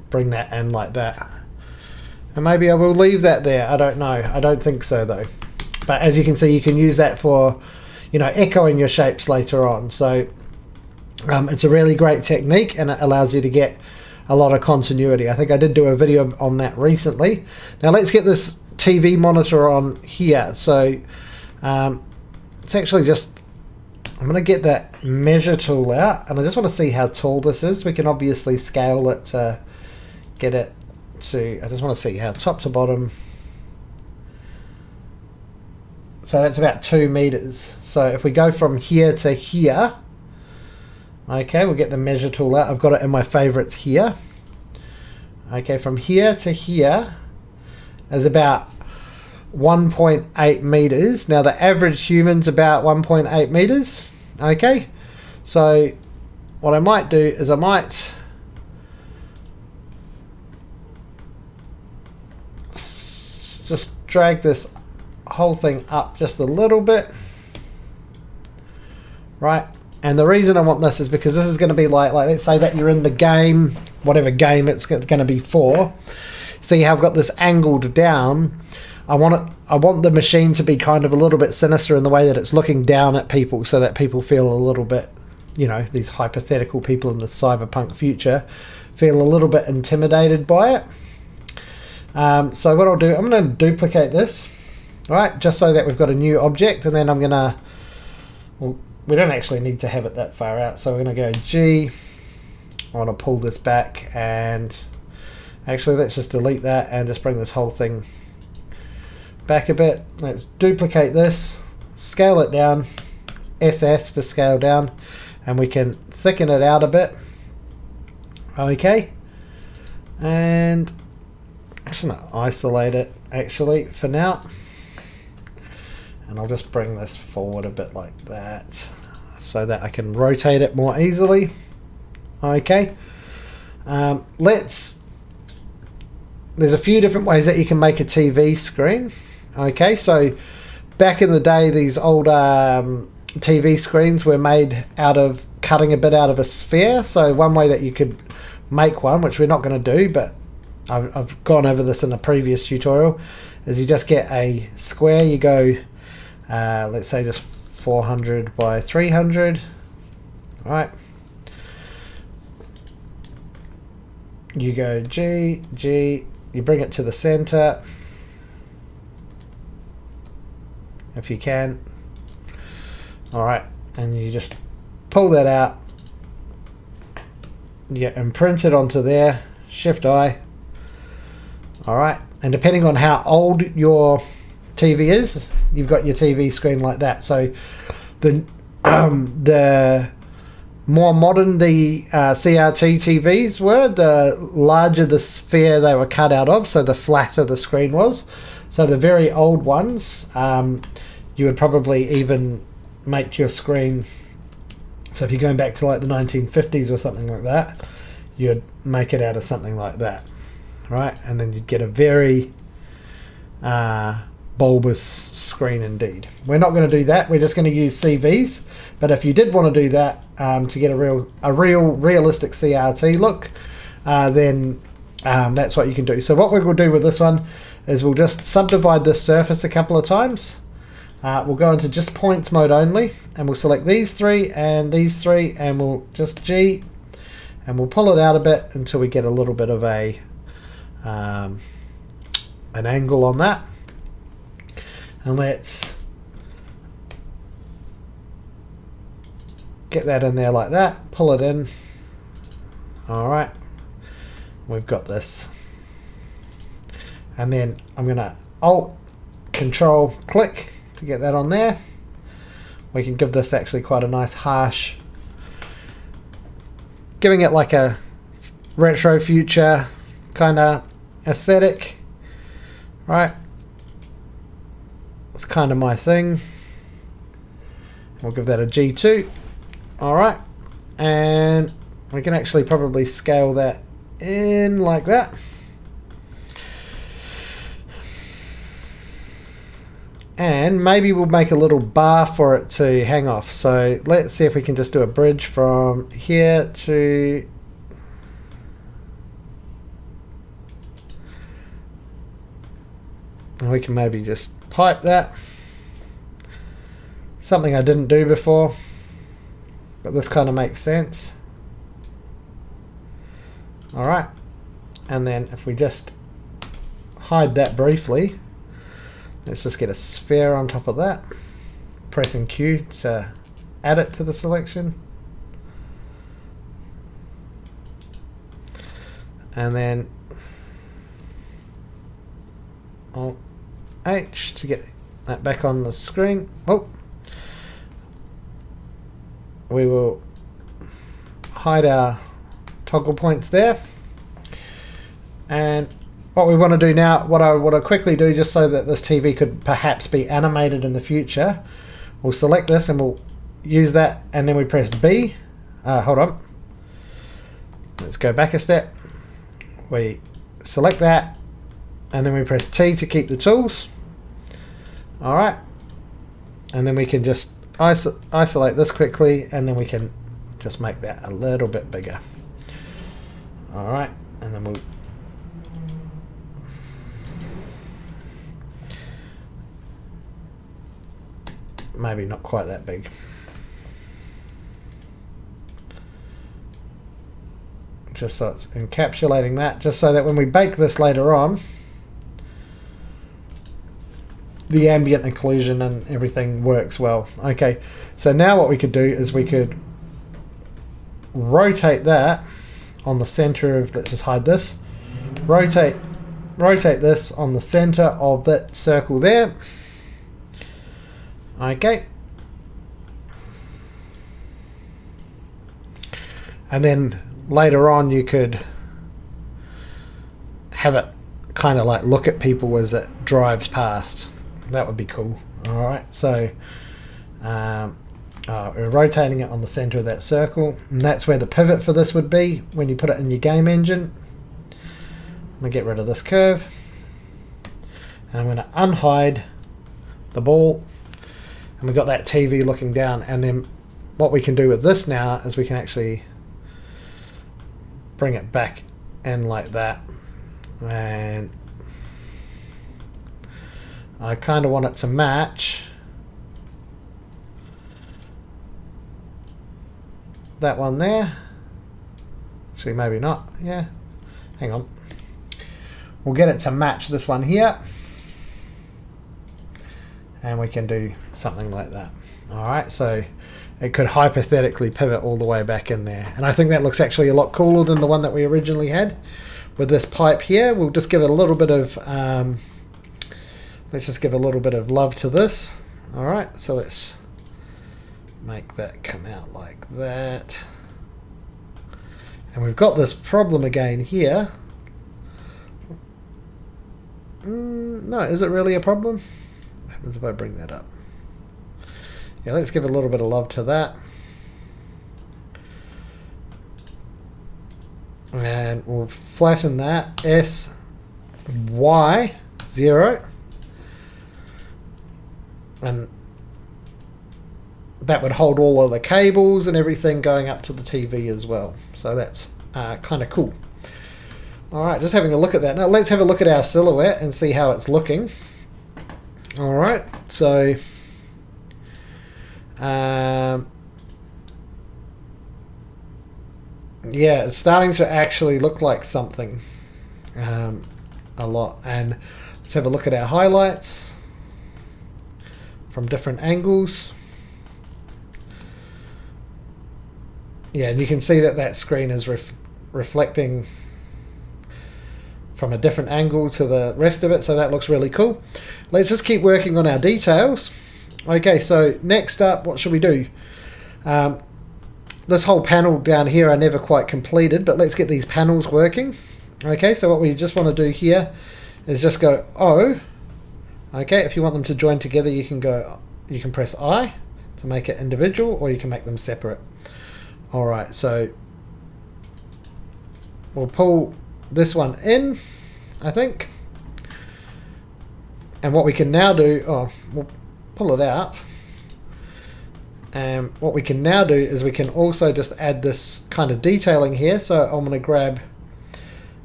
bring that in like that, and maybe I will leave that there, I don't know, I don't think so though, but as you can see, you can use that for, you know, echoing your shapes later on. So it's a really great technique, and it allows you to get a lot of continuity. I think I did do a video on that recently. Now let's get this TV monitor on here. So it's actually just, I'm going to get that measure tool out, and I just want to see how tall this is. We can obviously scale it to get it to, I just want to see how top to bottom. So that's about 2 meters. So if we go from here to here, okay, we'll get the measure tool out. I've got it in my favorites here. Okay, from here to here is about 1.8 meters. Now the average human's about 1.8 meters. Okay, so what I might do is I might just drag this whole thing up just a little bit, right? And the reason I want this is because this is going to be like let's say that you're in the game, whatever game it's going to be for. See how I've got this angled down. I want the machine to be kind of a little bit sinister in the way that it's looking down at people, so that people feel a little bit, you know, these hypothetical people in the cyberpunk future feel a little bit intimidated by it. So what I'll do, I'm going to duplicate this, right, just so that we've got a new object, and then I'm going to, well, we don't actually need to have it that far out, so we're going to go G, I want to pull this back, and actually let's just delete that and just bring this whole thing back a bit. Let's duplicate this, scale it down, SS to scale down, and we can thicken it out a bit. Okay, and just going to isolate it actually for now. And I'll just bring this forward a bit like that so that I can rotate it more easily. Okay. There's a few different ways that you can make a TV screen. Okay, so back in the day, these old TV screens were made out of cutting a bit out of a sphere. So one way that you could make one, which we're not going to do, but I've gone over this in a previous tutorial, is you just get a square. You go, let's say just 400 by 300, right? You go G, you bring it to the center, if you can. All right, and you just pull that out, yeah, and print it onto there, Shift I. All right, and depending on how old your TV is, you've got your TV screen like that. So the more modern the CRT TVs were, the larger the sphere they were cut out of, so the flatter the screen was. So the very old ones, you would probably even make your screen, so if you're going back to like the 1950s or something like that, you'd make it out of something like that, right? And then you'd get a very bulbous screen indeed. We're not going to do that. We're just going to use CVs. But if you did want to do that to get a realistic CRT look, then that's what you can do. So what we're going to do with this one is we'll just subdivide this surface a couple of times. We'll go into just points mode only, and we'll select these three, and we'll just G, and we'll pull it out a bit until we get a little bit of an angle on that. And let's get that in there like that, pull it in. All right, we've got this. And then I'm gonna Alt, Control, click to get that on there. We can give this actually quite a nice harsh, giving it like a retro future kind of aesthetic, right? It's kind of my thing. We'll give that a G2. All right, and we can actually probably scale that in like that. And maybe we'll make a little bar for it to hang off. So let's see if we can just do a bridge from here to... And we can maybe just pipe that. Something I didn't do before, but this kind of makes sense. All right, and then if we just hide that briefly, let's just get a sphere on top of that. Pressing Q to add it to the selection. And then Alt H to get that back on the screen. Oh, we will hide our toggle points there. And what we want to do now, what I want to quickly do, just so that this TV could perhaps be animated in the future, we'll select this and we'll use that, and then we press B. Hold on. Let's go back a step. We select that, and then we press T to keep the tools. All right. And then we can just isolate this quickly, and then we can just make that a little bit bigger. All right. And then we'll maybe not quite that big. Just so it's encapsulating that, just so that when we bake this later on, the ambient occlusion and everything works well. Okay, so now what we could do is we could rotate that on the center of, let's just hide this, rotate this on the center of that circle there. Okay, and then later on you could have it kind of like look at people as it drives past. That would be cool. All right, so we're rotating it on the center of that circle, and that's where the pivot for this would be when you put it in your game engine. I'm going to get rid of this curve, and I'm going to unhide the ball, and we've got that TV looking down. And then what we can do with this now is we can actually bring it back in like that, and I kind of want it to match that one there. Actually, maybe not. Yeah, hang on. We'll get it to match this one here, and we can do something like that. All right, so it could hypothetically pivot all the way back in there, and I think that looks actually a lot cooler than the one that we originally had with this pipe here. We'll just give it a little bit of let's just give a little bit of love to this. All right, so let's make that come out like that, and we've got this problem again here. No, is it really a problem? What happens if I bring that up? Yeah, let's give a little bit of love to that. And we'll flatten that. S, Y, 0. And that would hold all of the cables and everything going up to the TV as well. So that's kind of cool. Alright, just having a look at that. Now let's have a look at our silhouette and see how it's looking. Alright, so yeah, it's starting to actually look like something a lot. And let's have a look at our highlights from different angles. Yeah, and you can see that that screen is reflecting from a different angle to the rest of it, so that looks really cool. Let's just keep working on our details. Okay, so next up, what should we do? This whole panel down here I never quite completed, but let's get these panels working. Okay, so what we just want to do here is just go O. Okay, if you want them to join together, you can press I to make it individual, or you can make them separate. Alright, so we'll pull this one in, I think. And what we can now do, we'll pull it out. And what we can now do is we can also just add this kind of detailing here. So I'm going to grab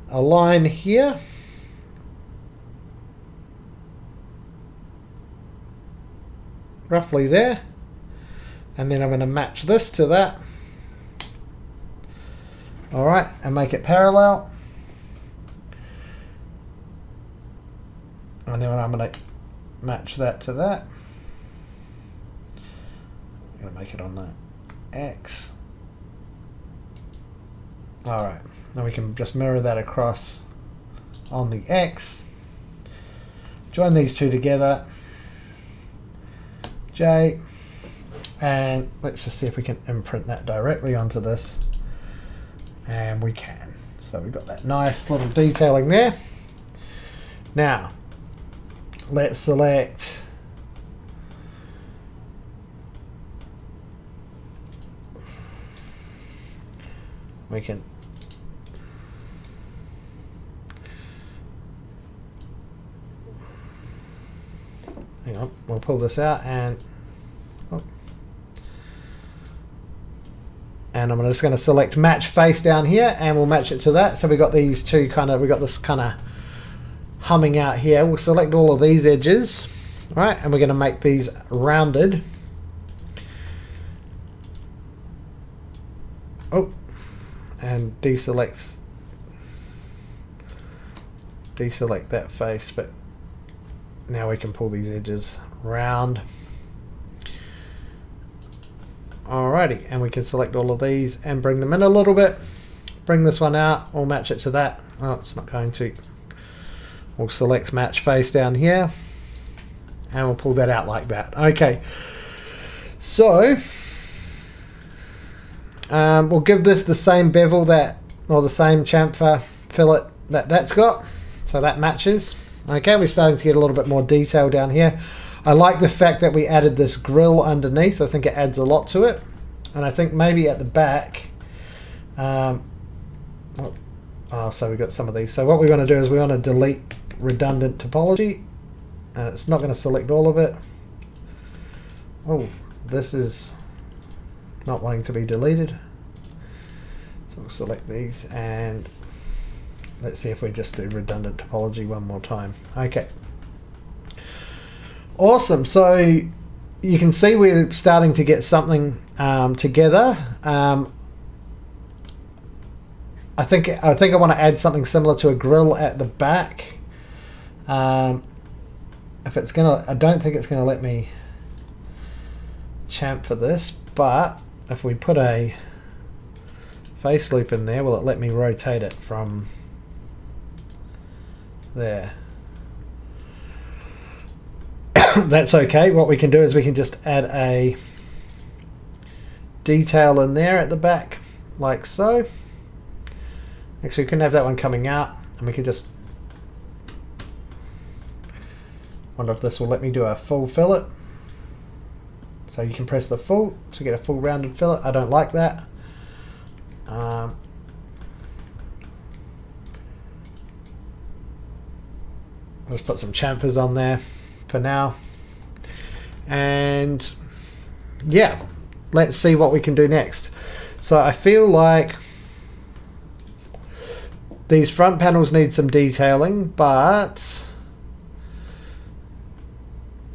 a line here. Roughly there. And then I'm going to match this to that. Alright, and make it parallel. And then I'm going to match that to that. I'm going to make it on the X. Alright, now we can just mirror that across on the X. Join these two together. J. And let's just see if we can imprint that directly onto this. And we can. So we've got that nice little detailing there. Now, let's select we can hang on, we'll pull this out and and I'm just going to select match face down here, and we'll match it to that. So we got these two we got this kind of humming out here. We'll select all of these edges, right, and we're going to make these rounded. Oh, and deselect that face, but now we can pull these edges round. Alrighty, and we can select all of these and bring them in a little bit. Bring this one out, we'll match it to that. Oh, it's not going to. We'll select match face down here, and we'll pull that out like that. Okay, so we'll give this the same bevel or the same chamfer fillet that's got. So that matches. Okay, we're starting to get a little bit more detail down here. I like the fact that we added this grill underneath. I think it adds a lot to it. And I think maybe at the back, so we've got some of these. So what we want to do is we want to delete redundant topology. It's not going to select all of it. Oh, this is not wanting to be deleted. So we'll select these and let's see if we just do redundant topology one more time. Okay. Awesome. So you can see we're starting to get something together. I think I want to add something similar to a grill at the back. If it's gonna, I don't think it's gonna let me chamfer this, but if we put a face loop in there, will it let me rotate it from there? That's okay. What we can do is we can just add a detail in there at the back, like so. Actually, we couldn't have that one coming out, and we can just wonder if this will let me do a full fillet. So you can press the full to get a full rounded fillet. I don't like that. Let's put some chamfers on there for now. And yeah, let's see what we can do next. So I feel like these front panels need some detailing, but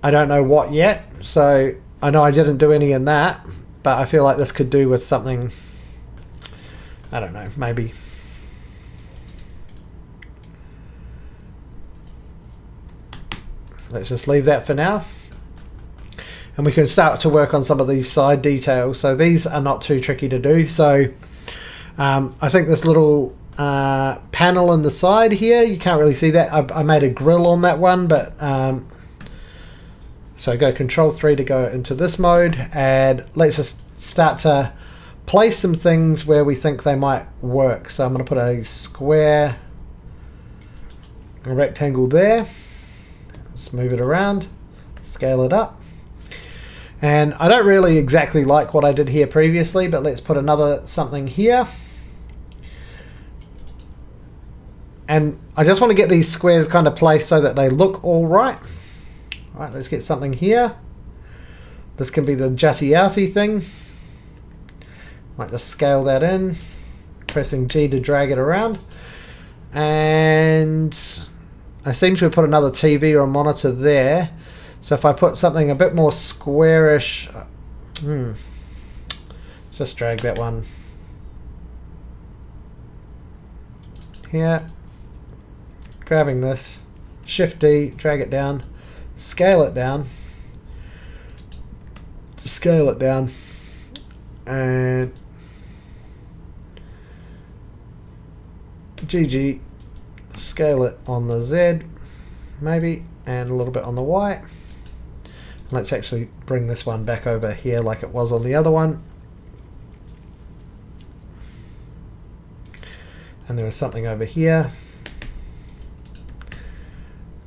I don't know what yet. So I know I didn't do any in that, but I feel like this could do with something, I don't know, maybe. Let's just leave that for now. And we can start to work on some of these side details. So these are not too tricky to do. So I think this little panel in the side here, you can't really see that. I made a grill on that one, but so go Control 3 to go into this mode, and let's just start to place some things where we think they might work. So I'm going to put a square, a rectangle there. Let's move it around, scale it up. And I don't really exactly like what I did here previously, but let's put another something here. And I just want to get these squares kind of placed so that they look all right. All right, let's get something here. This can be the jutty outy thing. Might just scale that in, pressing G to drag it around. And I seem to have put another TV or a monitor there. So if I put something a bit more squarish, let's just drag that one here. Grabbing this, Shift D, drag it down, scale it down, and GG, scale it on the Z, maybe, and a little bit on the Y. Let's actually bring this one back over here like it was on the other one. And there is something over here.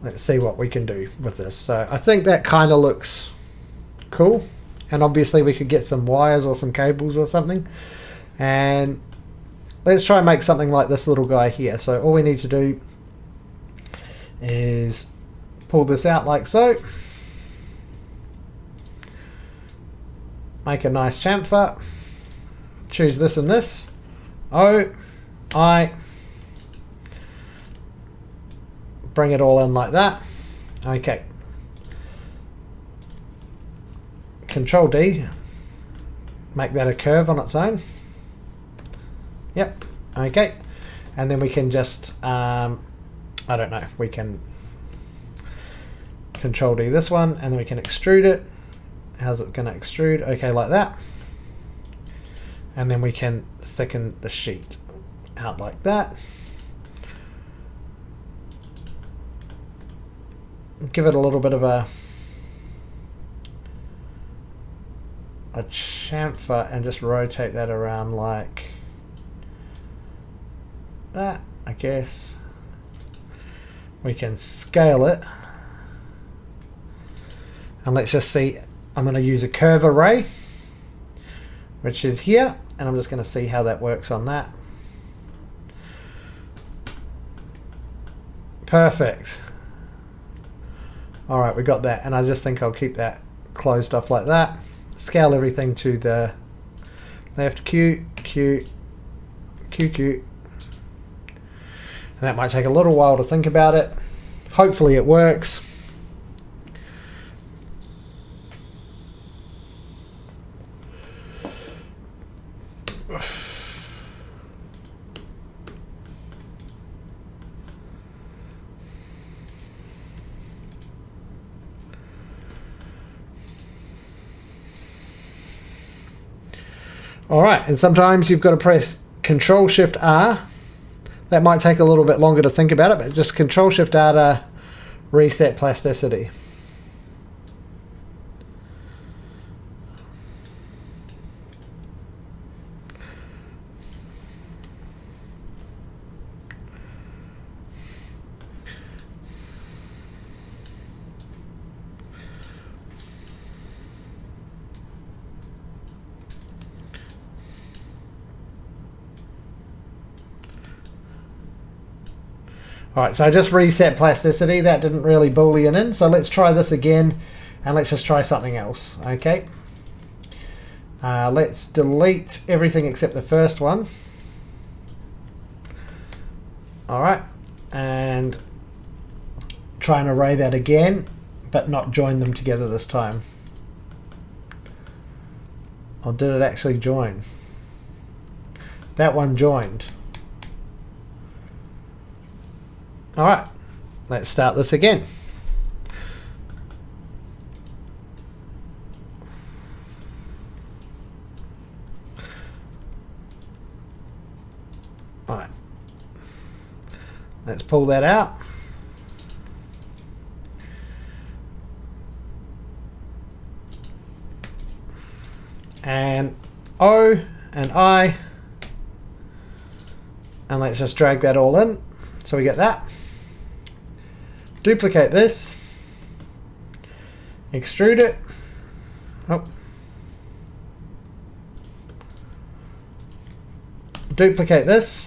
Let's see what we can do with this. So I think that kind of looks cool. And obviously we could get some wires or some cables or something. And let's try and make something like this little guy here. So all we need to do is pull this out like so. Make a nice chamfer. Choose this and this. O, I. Bring it all in like that. Okay. Control D. Make that a curve on its own. Yep. Okay. And then we can just, I don't know, we can Control D this one, and then we can extrude it. How's it going to extrude? Okay, like that. And then we can thicken the sheet out like that. Give it a little bit of a chamfer and just rotate that around like that, I guess. We can scale it. And let's just see, I'm going to use a curve array, which is here, and I'm just going to see how that works on that. Perfect. All right, we got that, and I just think I'll keep that closed off like that. Scale everything to the left, Q, Q, Q, Q. And that might take a little while to think about it. Hopefully it works. Alright, and sometimes you've got to press Control-Shift-R. That might take a little bit longer to think about it, but just Control-Shift-R to reset plasticity. Alright, so I just reset plasticity. That didn't really boolean in, so let's try this again, and let's just try something else. Okay. Let's delete everything except the first one. Alright, and try and array that again, but not join them together this time. Or did it actually join? That one joined. Alright, let's start this again. Alright, let's pull that out. And O and I, and let's just drag that all in so we get that. Duplicate this, extrude it, duplicate this,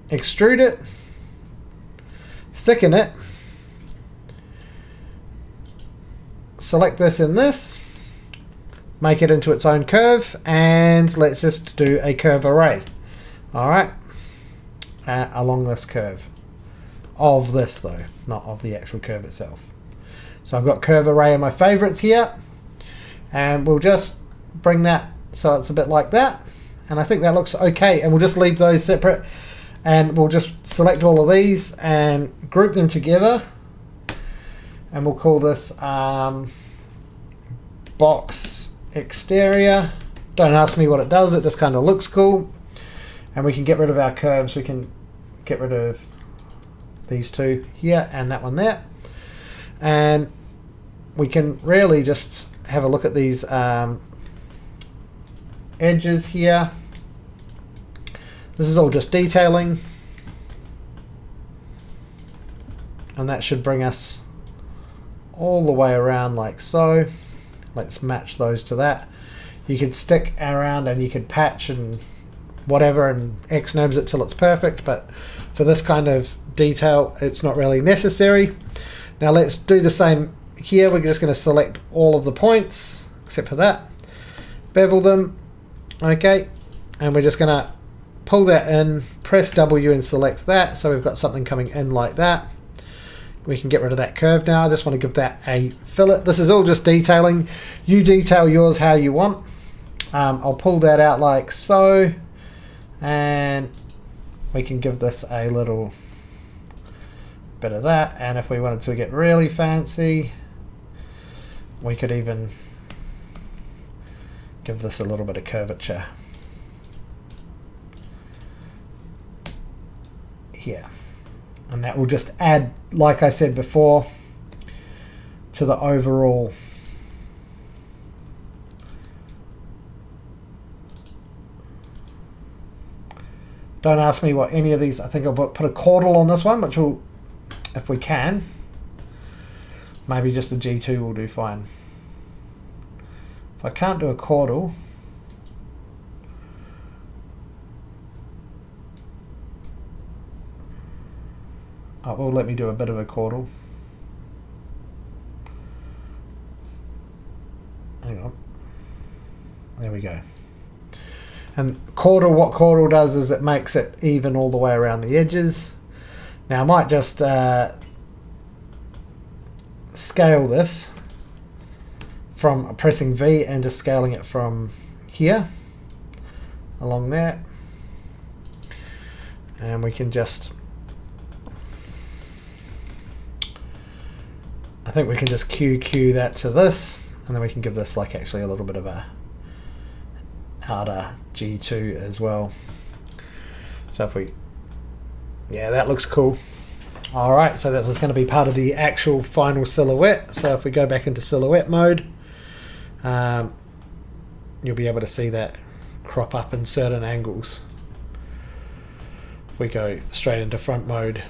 extrude it, thicken it, select this in this, make it into its own curve, and let's just do a curve array. Alright, along this curve. Of this though, not of the actual curve itself. So I've got curve array in my favorites here, and we'll just bring that so it's a bit like that, and I think that looks okay, and we'll just leave those separate, and we'll just select all of these and group them together, and we'll call this box exterior. Don't ask me what it does, it just kind of looks cool. And we can get rid of our curves. We can get rid of these two here and that one there, and we can really just have a look at these edges here. This is all just detailing, and that should bring us all the way around like so. Let's match those to that. You could stick around and you could patch and whatever and X-NURBS it till it's perfect, but for this kind of detail it's not really necessary. Now let's do the same here. We're just going to select all of the points except for that, bevel them, okay, and we're just going to pull that in, press W and select that, so we've got something coming in like that. We can get rid of that curve now. I just want to give that a fillet. This is all just detailing. You detail yours how you want. I'll pull that out like so, and we can give this a little bit of that, and if we wanted to get really fancy we could even give this a little bit of curvature here, and that will just add, like I said before, to the overall Don't ask me what any of these, I think I'll put a caudal on this one, which will if we can, maybe just the G2 will do fine. If I can't do a caudal, it will let me do a bit of a caudal. Hang on. There we go. And caudal, what caudal does is it makes it even all the way around the edges. Now I might just scale this from pressing V and just scaling it from here along there. And we can just, I think we can just QQ that to this, and then we can give this like actually a little bit of a harder G2 as well. So if we, yeah, that looks cool. All right, so this is going to be part of the actual final silhouette. So if we go back into silhouette mode, you'll be able to see that crop up in certain angles. If we go straight into front mode,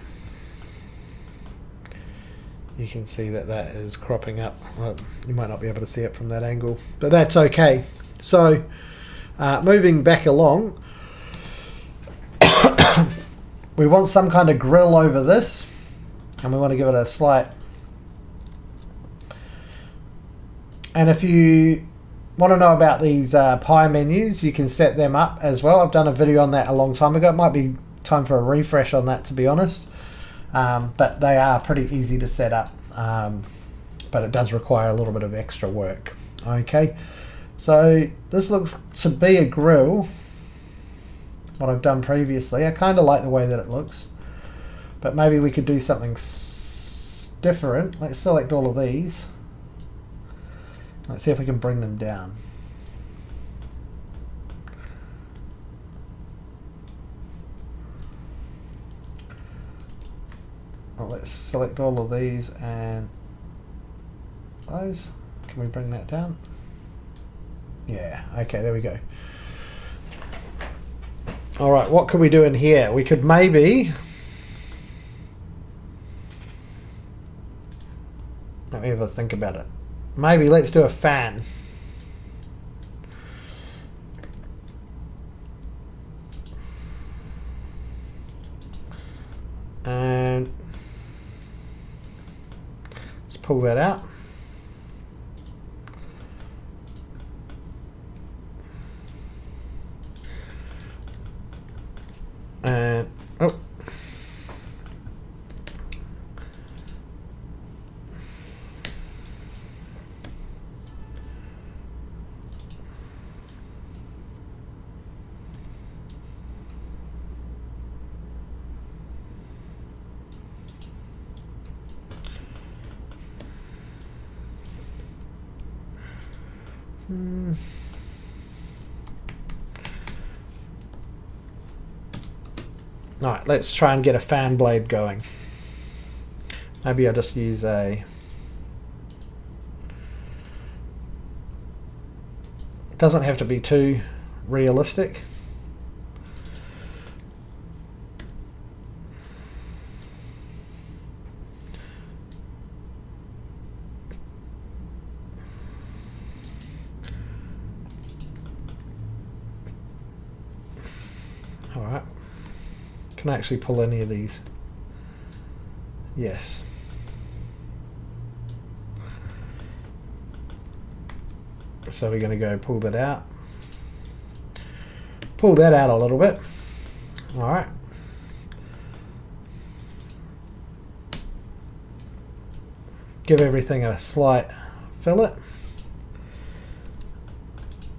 you can see that that is cropping up. Well, you might not be able to see it from that angle, but that's okay. So moving back along, we want some kind of grille over this, and we want to give it a slight. And if you want to know about these pie menus, you can set them up as well. I've done a video on that a long time ago. It might be time for a refresh on that, to be honest. But they are pretty easy to set up, but it does require a little bit of extra work. Okay, so this looks to be a grille, what I've done previously. I kind of like the way that it looks, but maybe we could do something different. Let's select all of these. Let's see if we can bring them down. Well, let's select all of these and those. Can we bring that down? Yeah, okay, there we go. All right, what could we do in here? We could maybe, let me have a think about it. Maybe let's do a fan. And let's pull that out. And oh, all right, let's try and get a fan blade going. Maybe I'll just use a, it doesn't have to be too realistic. All right. Can I actually pull any of these? Yes. So we're going to go pull that out. Pull that out a little bit. All right. Give everything a slight fillet.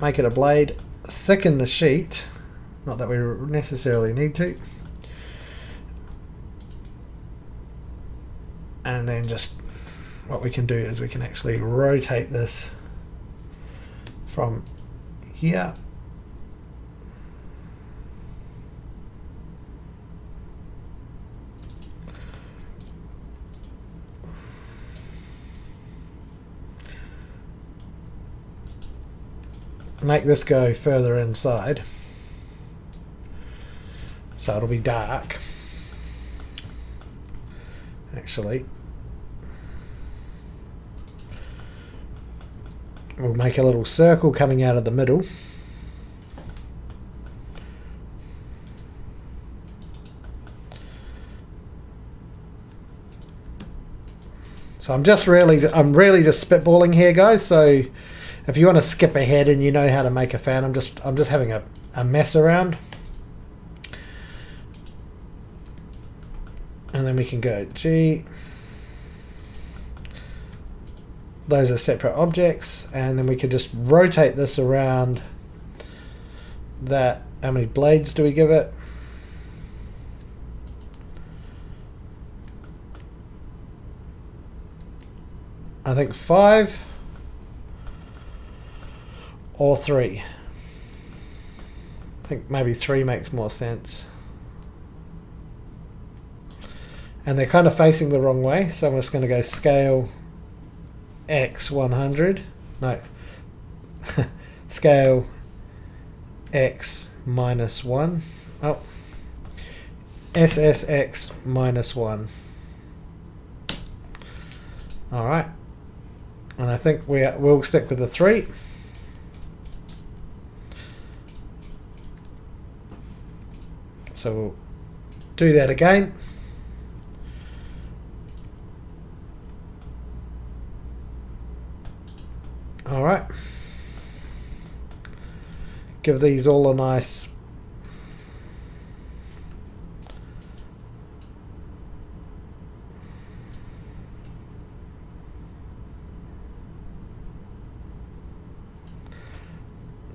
Make it a blade. Thicken the sheet. Not that we necessarily need to. And then just what we can do is we can actually rotate this from here make this go further inside so it'll be dark. actually, we'll make a little circle coming out of the middle. So I'm really just spitballing here, guys. So if you want to skip ahead and you know how to make a fan, I'm just having a mess around. And then we can go G. Those are separate objects, and then we could just rotate this around that. How many blades do we give it? I think 5 or 3. I think maybe 3 makes more sense. And they're kind of facing the wrong way, so I'm just going to go scale X 100. No. Scale X minus 1. Oh. SSX minus 1. Alright. And I think we'll stick with the 3. So we'll do that again. Alright. Give these all a nice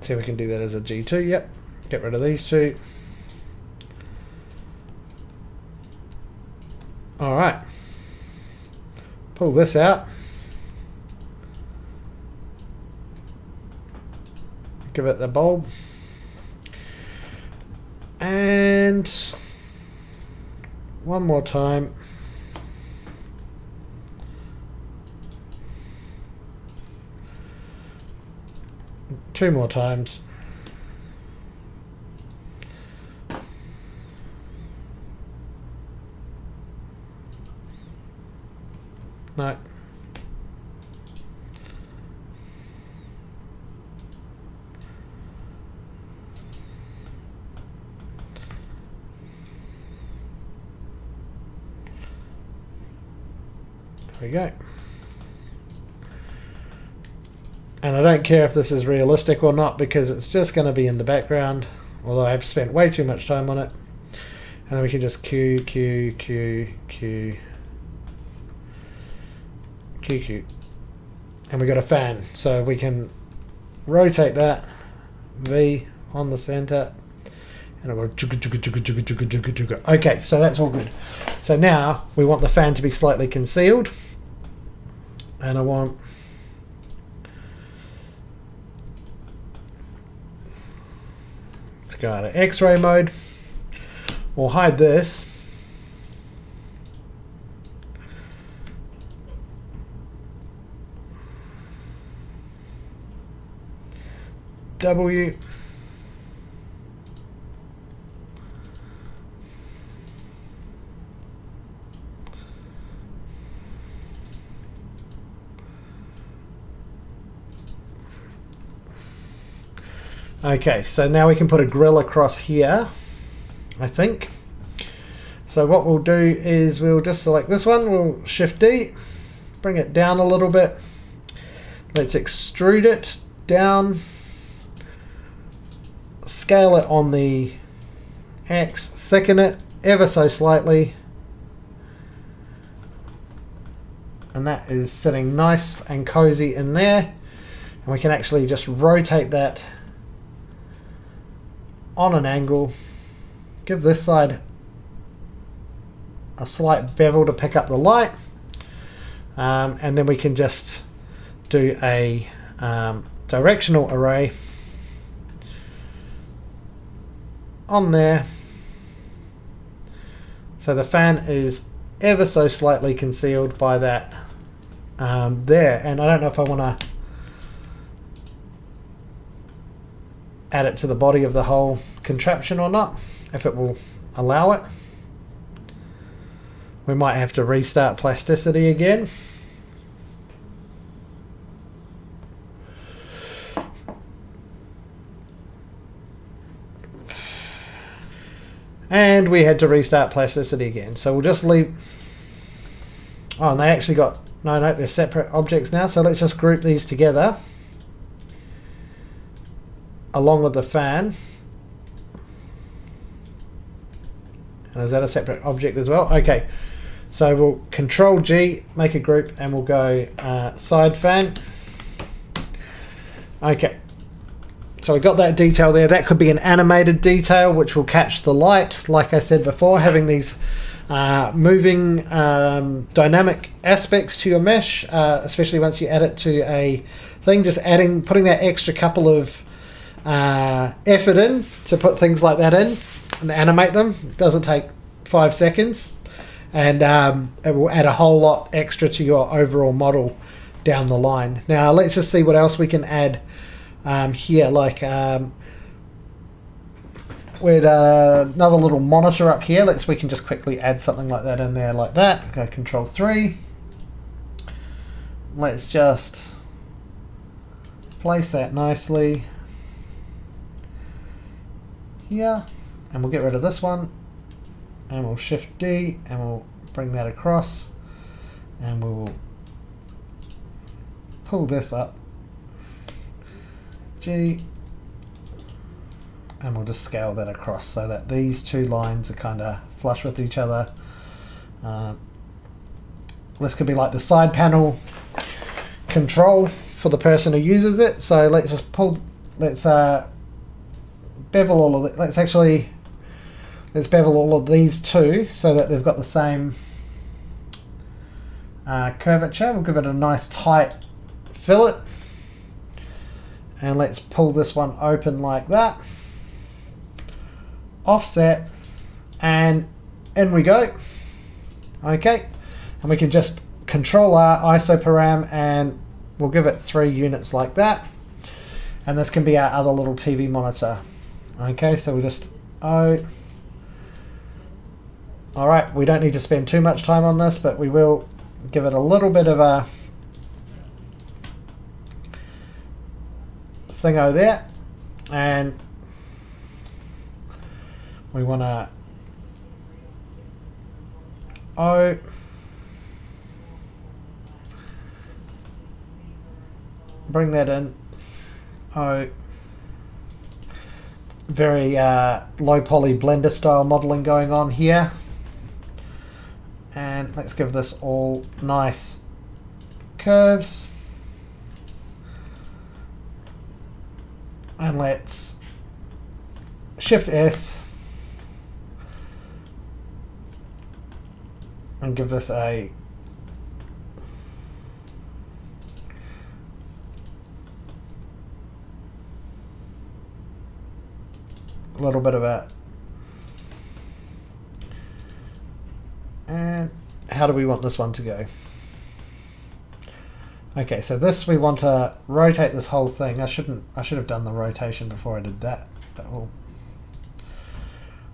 see if we can do that as a G2. Yep. Get rid of these two. Alright. Pull this out. Give it the bulb. And one more time. Two more times. No. There we go. And I don't care if this is realistic or not, because it's just going to be in the background, although I've spent way too much time on it. And then we can just Q, Q, Q, Q, Q, Q. And we got a fan, so we can rotate that V on the center, and it'll go. Okay, so that's all good. So now we want the fan to be slightly concealed, and I want to go out of X-ray mode. We'll hide this. W. Okay, so now we can put a grill across here, I think. So what we'll do is we'll just select this one, we'll Shift D, bring it down a little bit. Let's extrude it down, scale it on the X, thicken it ever so slightly. And that is sitting nice and cozy in there. And we can actually just rotate that on an angle, give this side a slight bevel to pick up the light, and then we can just do a directional array on there. So the fan is ever so slightly concealed by that there, and I don't know if I want to add it to the body of the whole contraption or not, if it will allow it. We might have to restart Plasticity again. And we had to restart Plasticity again. So we'll just leave... Oh, and they actually got... No, they're separate objects now. So let's just group these together. Along with the fan. And is that a separate object as well? Okay. So we'll Control G, make a group, and we'll go side fan. Okay. So we got that detail there. That could be an animated detail, which will catch the light. Like I said before, having these moving dynamic aspects to your mesh, especially once you add it to a thing, just putting that extra couple of effort in to put things like that in and animate them. It doesn't take 5 seconds, and it will add a whole lot extra to your overall model down the line. Now let's just see what else we can add here, like with another little monitor up here. We can just quickly add something like that in there, like that. Go Control 3. Let's just place that nicely here, and we'll get rid of this one, and we'll Shift D, and we'll bring that across, and we'll pull this up, G, and we'll just scale that across so that these two lines are kind of flush with each other. This could be like the side panel control for the person who uses it. So let's just let's bevel all of it. Let's bevel all of these two so that they've got the same curvature. We'll give it a nice tight fillet, and let's pull this one open like that. Offset, and in we go. Okay, and we can just Control R, ISO param, and we'll give it 3 units like that. And this can be our other little TV monitor. Okay, so we'll just Alright, we don't need to spend too much time on this, but we will give it a little bit of a thingo there, and we want to bring that in. Very low poly blender style modeling going on here, and let's give this all nice curves, and let's Shift S and give this a little bit of a, and how do we want this one to go? Okay, so this, we want to rotate this whole thing. I should have done the rotation before I did that, but we'll,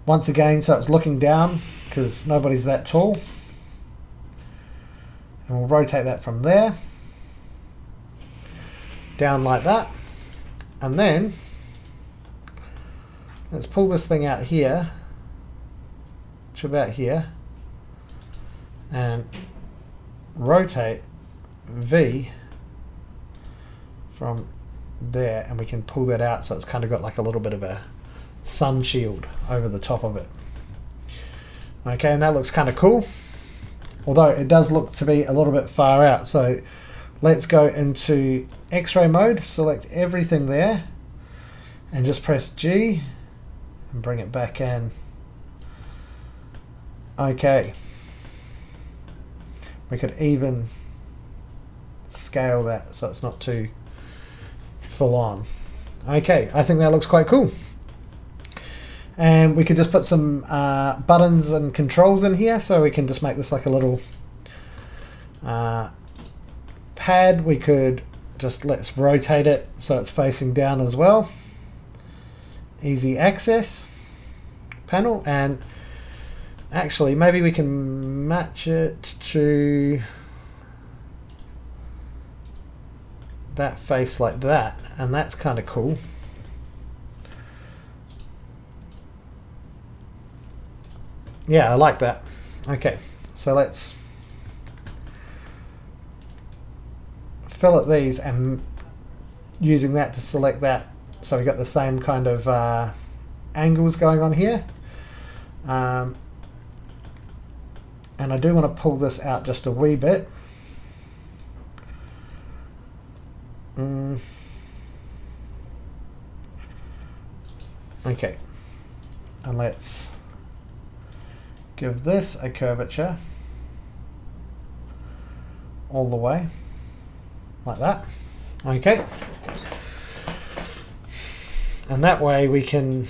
once again, so it's looking down because nobody's that tall, and we'll rotate that from there down like that, and then let's pull this thing out here to about here and rotate V from there, and we can pull that out so it's kind of got like a little bit of a sun shield over the top of it. Okay, and that looks kind of cool, although it does look to be a little bit far out. So let's go into X-ray mode, select everything there, and just press G and bring it back in. Okay, we could even scale that so it's not too full on. Okay, I think that looks quite cool. And we could just put some buttons and controls in here, so we can just make this like a little pad. We could just, let's rotate it so it's facing down as well. Easy access panel, and Actually, maybe we can match it to that face like that, and that's kind of cool. Yeah, I like that. Okay, so let's fillet these and using that to select that, so we got the same kind of angles going on here. And I do want to pull this out just a wee bit. Okay, and let's give this a curvature all the way, like that. Okay, and that way we can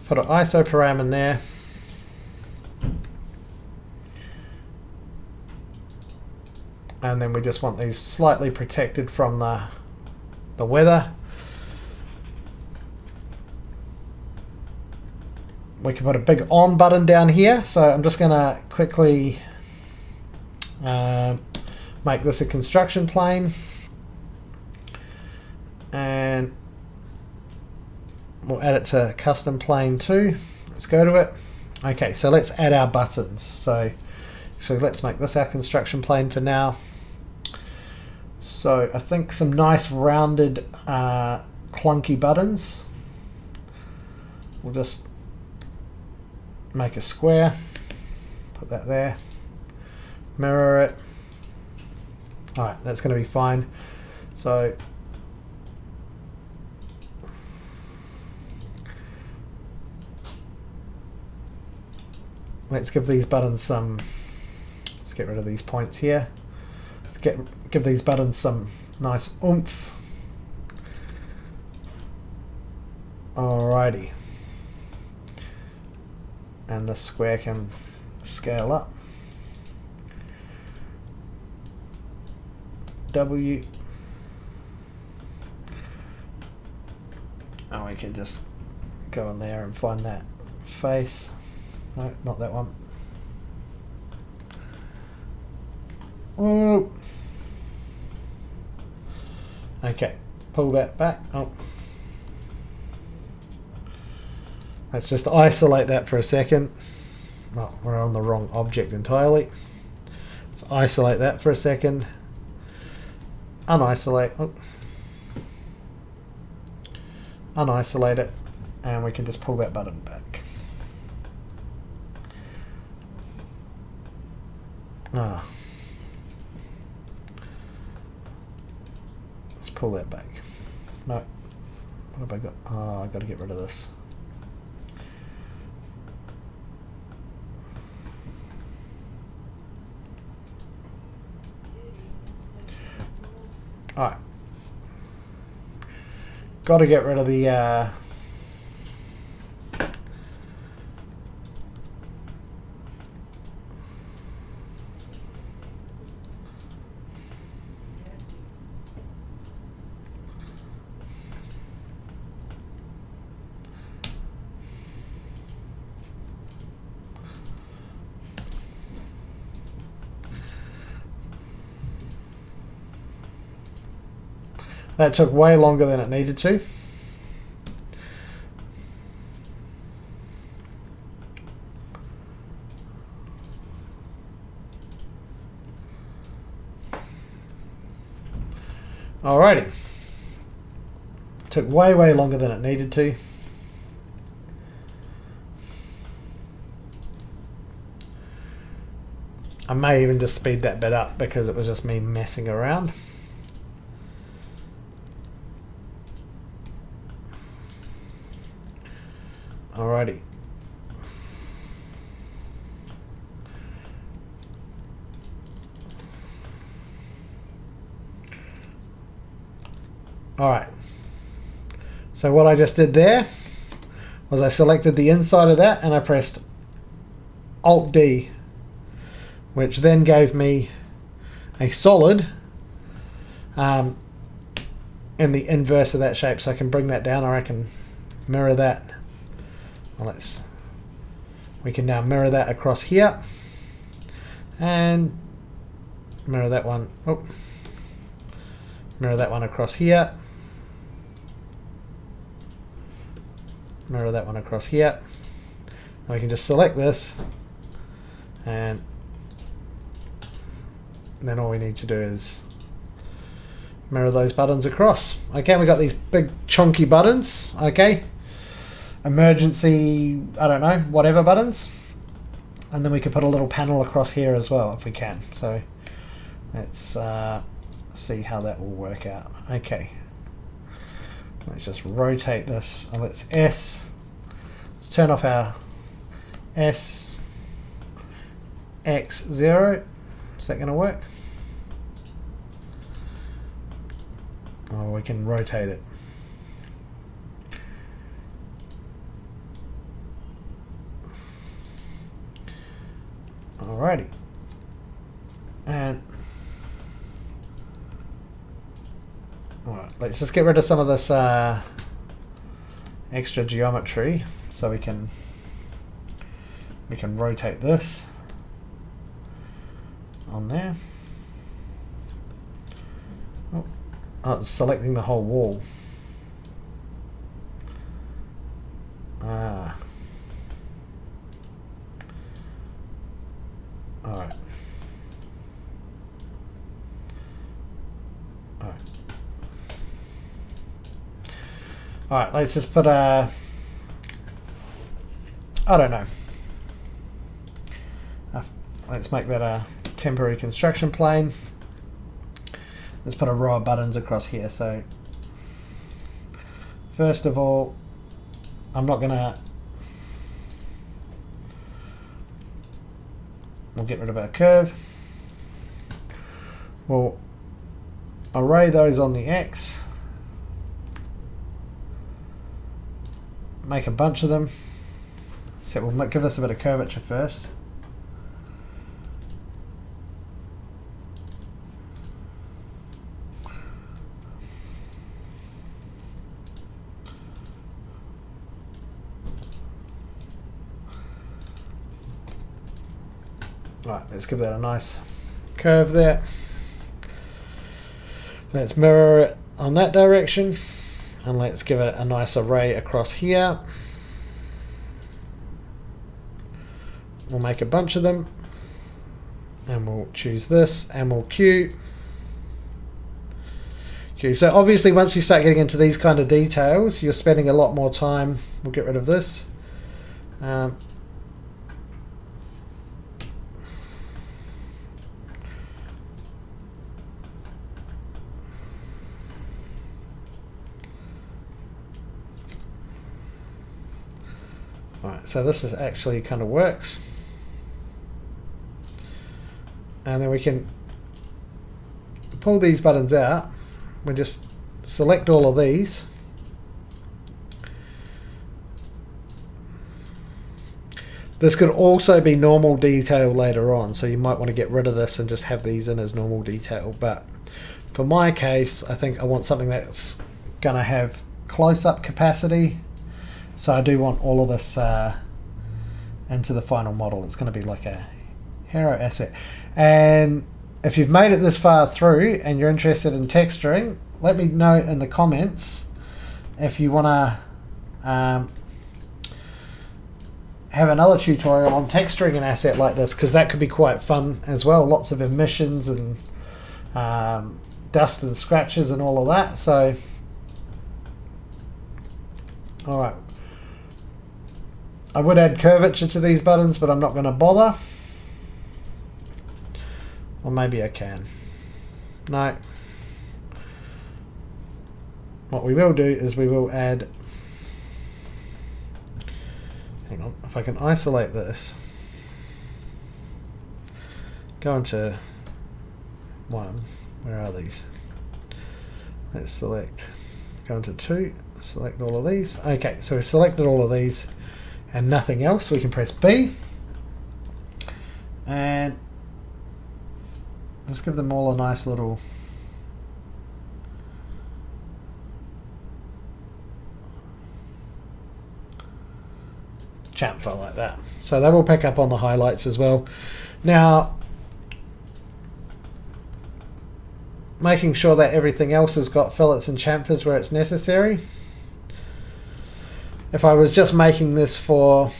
put an isoparam in there. And then we just want these slightly protected from the weather. We can put a big on button down here. So I'm just going to quickly make this a construction plane. And we'll add it to custom plane 2. Let's go to it. Okay, so let's add our buttons. So actually let's make this our construction plane for now. So I think some nice rounded clunky buttons. We'll just make a square, put that there, mirror it. Alright, that's going to be fine. So let's give these buttons some, let's get rid of these points here. Let's give these buttons some nice oomph. Alrighty. And the square can scale up. W. And we can just go in there and find that face. No, not that one. Oh. Okay, pull that back. Oh. Let's just isolate that for a second. Well, we're on the wrong object entirely. Let's isolate that for a second. Unisolate. Oh. Unisolate it. And we can just pull that button back. Ah. Let's pull that back. No. What have I got? Oh, I've got to get rid of this. Alright. Got to get rid of the that took way longer than it needed to. Alrighty. Took way longer than it needed to. I may even just speed that bit up because it was just me messing around. Alrighty. Alright. So what I just did there was I selected the inside of that and I pressed Alt D, which then gave me a solid in the inverse of that shape. So I can bring that down, or I can mirror that. Well, let's We can now mirror that across here and mirror that one. Oh, mirror that one across here. Mirror that one across here. And we can just select this, and then all we need to do is mirror those buttons across. Okay, we got these big chunky buttons. Okay, emergency, I don't know, whatever buttons. And then we can put a little panel across here as well if we can. So let's see how that will work out. Okay, let's just rotate this. Oh, let's S. Let's turn off our S X 0. Is that going to work? Oh, we can rotate it. Alrighty. And alright, let's just get rid of some of this extra geometry so we can rotate this on there. Oh, it's selecting the whole wall. Alright. Alright. Alright, let's just put a... I don't know. Let's make that a temporary construction plane. Let's put a row of buttons across here. So first of all, I'm not gonna, we'll get rid of our curve. We'll array those on the X, make a bunch of them. So we'll give this a bit of curvature first. Right, let's give that a nice curve there. Let's mirror it on that direction, and let's give it a nice array across here. We'll make a bunch of them, and we'll choose this, and we'll queue. So obviously once you start getting into these kind of details, you're spending a lot more time. We'll get rid of this. Right, so this is actually kind of works. And then we can pull these buttons out. We just select all of these. This could also be normal detail later on, so you might want to get rid of this and just have these in as normal detail. But for my case, I think I want something that's going to have close-up capacity. So I do want all of this into the final model. It's going to be like a hero asset. And if you've made it this far through and you're interested in texturing, let me know in the comments if you want to have another tutorial on texturing an asset like this, because that could be quite fun as well. Lots of emissions and dust and scratches and all of that. So, all right. I would add curvature to these buttons, but I'm not going to bother. Or maybe I can. No. What we will do is we will add... Hang on, if I can isolate this. Go into one. Where are these? Let's select. Go into two. Select all of these. Okay, so we've selected all of these and nothing else. We can press B. And let's give them all a nice little chamfer like that. So they will pick up on the highlights as well. Now, making sure that everything else has got fillets and chamfers where it's necessary. If I was just making this for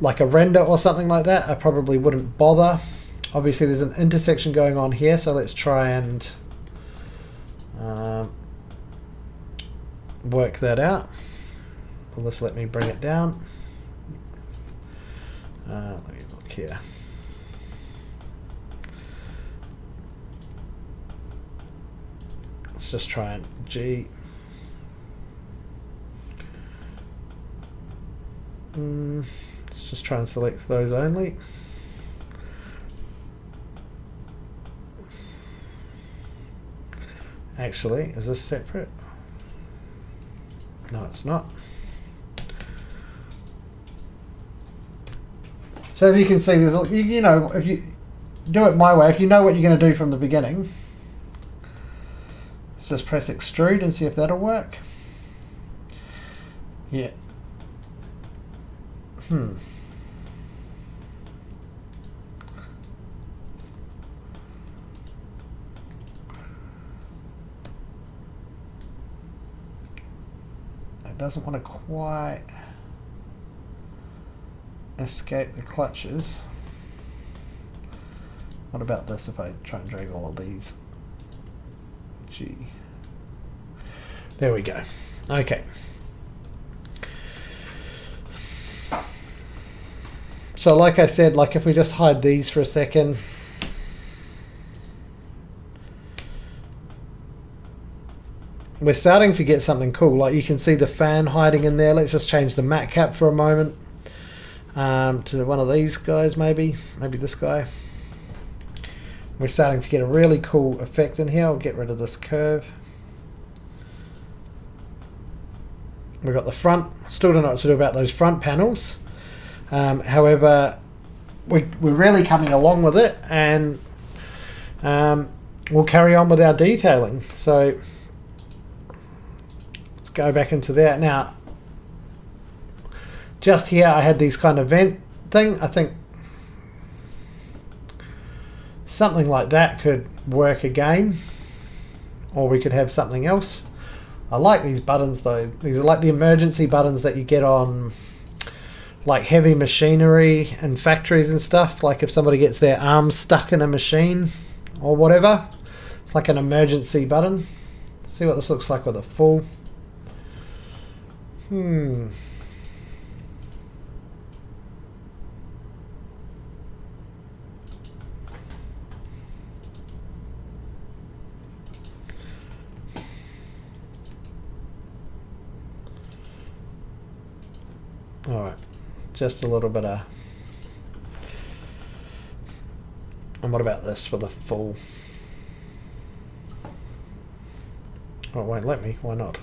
like a render or something like that, I probably wouldn't bother. Obviously there's an intersection going on here, so let's try and work that out. Will this let me bring it down? Let me look here. Let's just try and G. Let's just try and select those only. Actually, is this separate? No, it's not. So as you can see, there's, you know, if you do it my way, if you know what you're going to do from the beginning, let's just press extrude and see if that'll work. Yeah. It doesn't want to quite escape the clutches. What about this if I try and drag all of these? G. There we go. Okay. So like I said, like if we just hide these for a second. We're starting to get something cool. Like you can see the fan hiding in there. Let's just change the matte cap for a moment. To one of these guys maybe. Maybe this guy. We're starting to get a really cool effect in here. I'll get rid of this curve. We've got the front. Still don't know what to do about those front panels. However, we're really coming along with it, and we'll carry on with our detailing. So let's go back into that. Now, just here I had these kind of vent thing. I think something like that could work again, or we could have something else. I like these buttons though. These are like the emergency buttons that you get on like heavy machinery and factories and stuff. Like if somebody gets their arm stuck in a machine or whatever, it's like an emergency button. See what this looks like with a full. All right. Just a little bit of, and what about this for the full? Oh, it won't let me. Why not?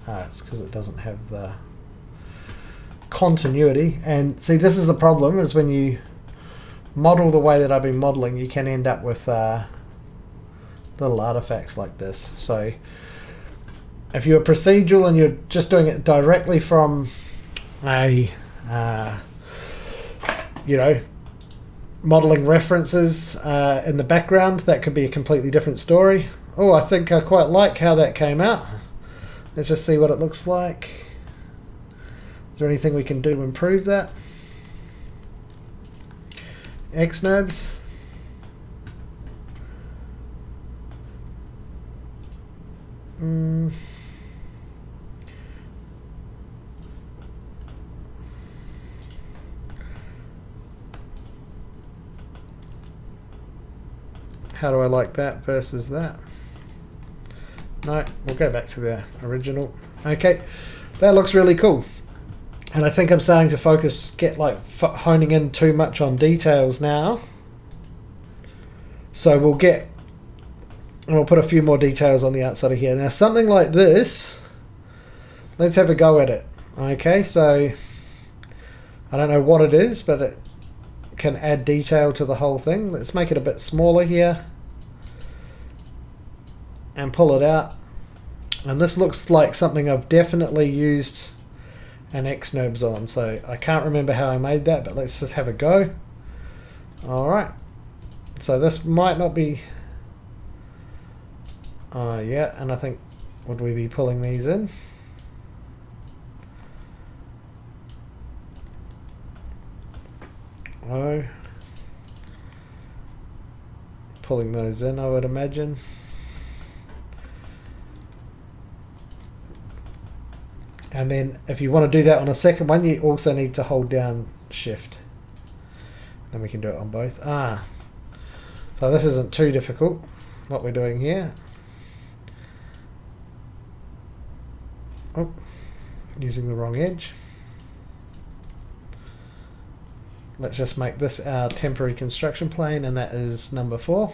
It's because it doesn't have the continuity. And see, this is the problem: is when you model the way that I've been modeling, you can end up with little artifacts like this. So if you're procedural and you're just doing it directly from a, you know, modeling references in the background, that could be a completely different story. Oh, I think I quite like how that came out. Let's just see what it looks like. Is there anything we can do to improve that? Xnobs. How do I like that versus that? No, we'll go back to the original. Okay, that looks really cool. And I think I'm starting to focus, get like honing in too much on details now. So we'll put a few more details on the outside of here. Now something like this, let's have a go at it. Okay, so I don't know what it is, but it can add detail to the whole thing. Let's make it a bit smaller here and pull it out. And this looks like something I've definitely used an Xnobs on, so I can't remember how I made that, but let's just have a go. Alright, so this might not be... yeah, and I think, would we be pulling these in? Oh, pulling those in, I would imagine. And then if you want to do that on a second one, you also need to hold down shift. Then we can do it on both. So this isn't too difficult, what we're doing here. Oh, using the wrong edge. Let's just make this our temporary construction plane, and that is number 4.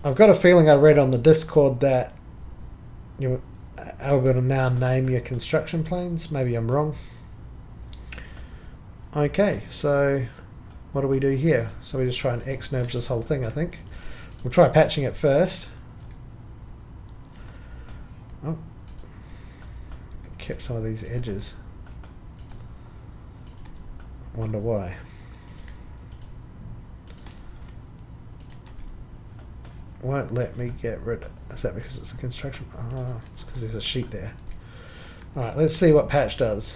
I've got a feeling I read on the Discord that you're able to now name your construction planes. Maybe I'm wrong. Okay, so what do we do here? So we just try and Xnobs this whole thing, I think. We'll try patching it first. Oh, kept some of these edges. Wonder why. Won't let me get rid of... Is that because it's a construction? It's because there's a sheet there. Alright, let's see what patch does.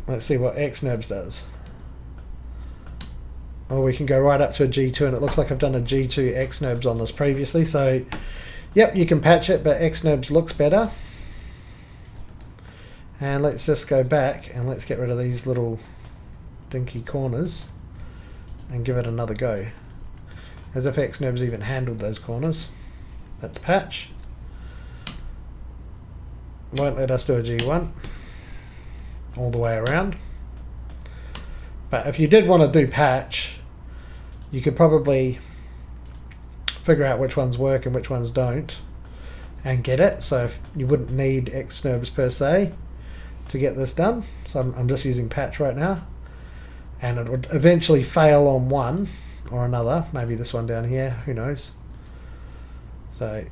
Let's see what Xnobs does. Oh, we can go right up to a G2, and it looks like I've done a G2 Xnobs on this previously, so yep, you can patch it, but Xnobs looks better. And let's just go back and let's get rid of these little dinky corners and give it another go. As if Xnobs even handled those corners. That's patch. Won't let us do a G1 all the way around. But if you did want to do patch, you could probably figure out which ones work and which ones don't and get it. So if you wouldn't need Xnobs per se to get this done. So I'm just using patch right now, and it would eventually fail on one or another, maybe this one down here, who knows. So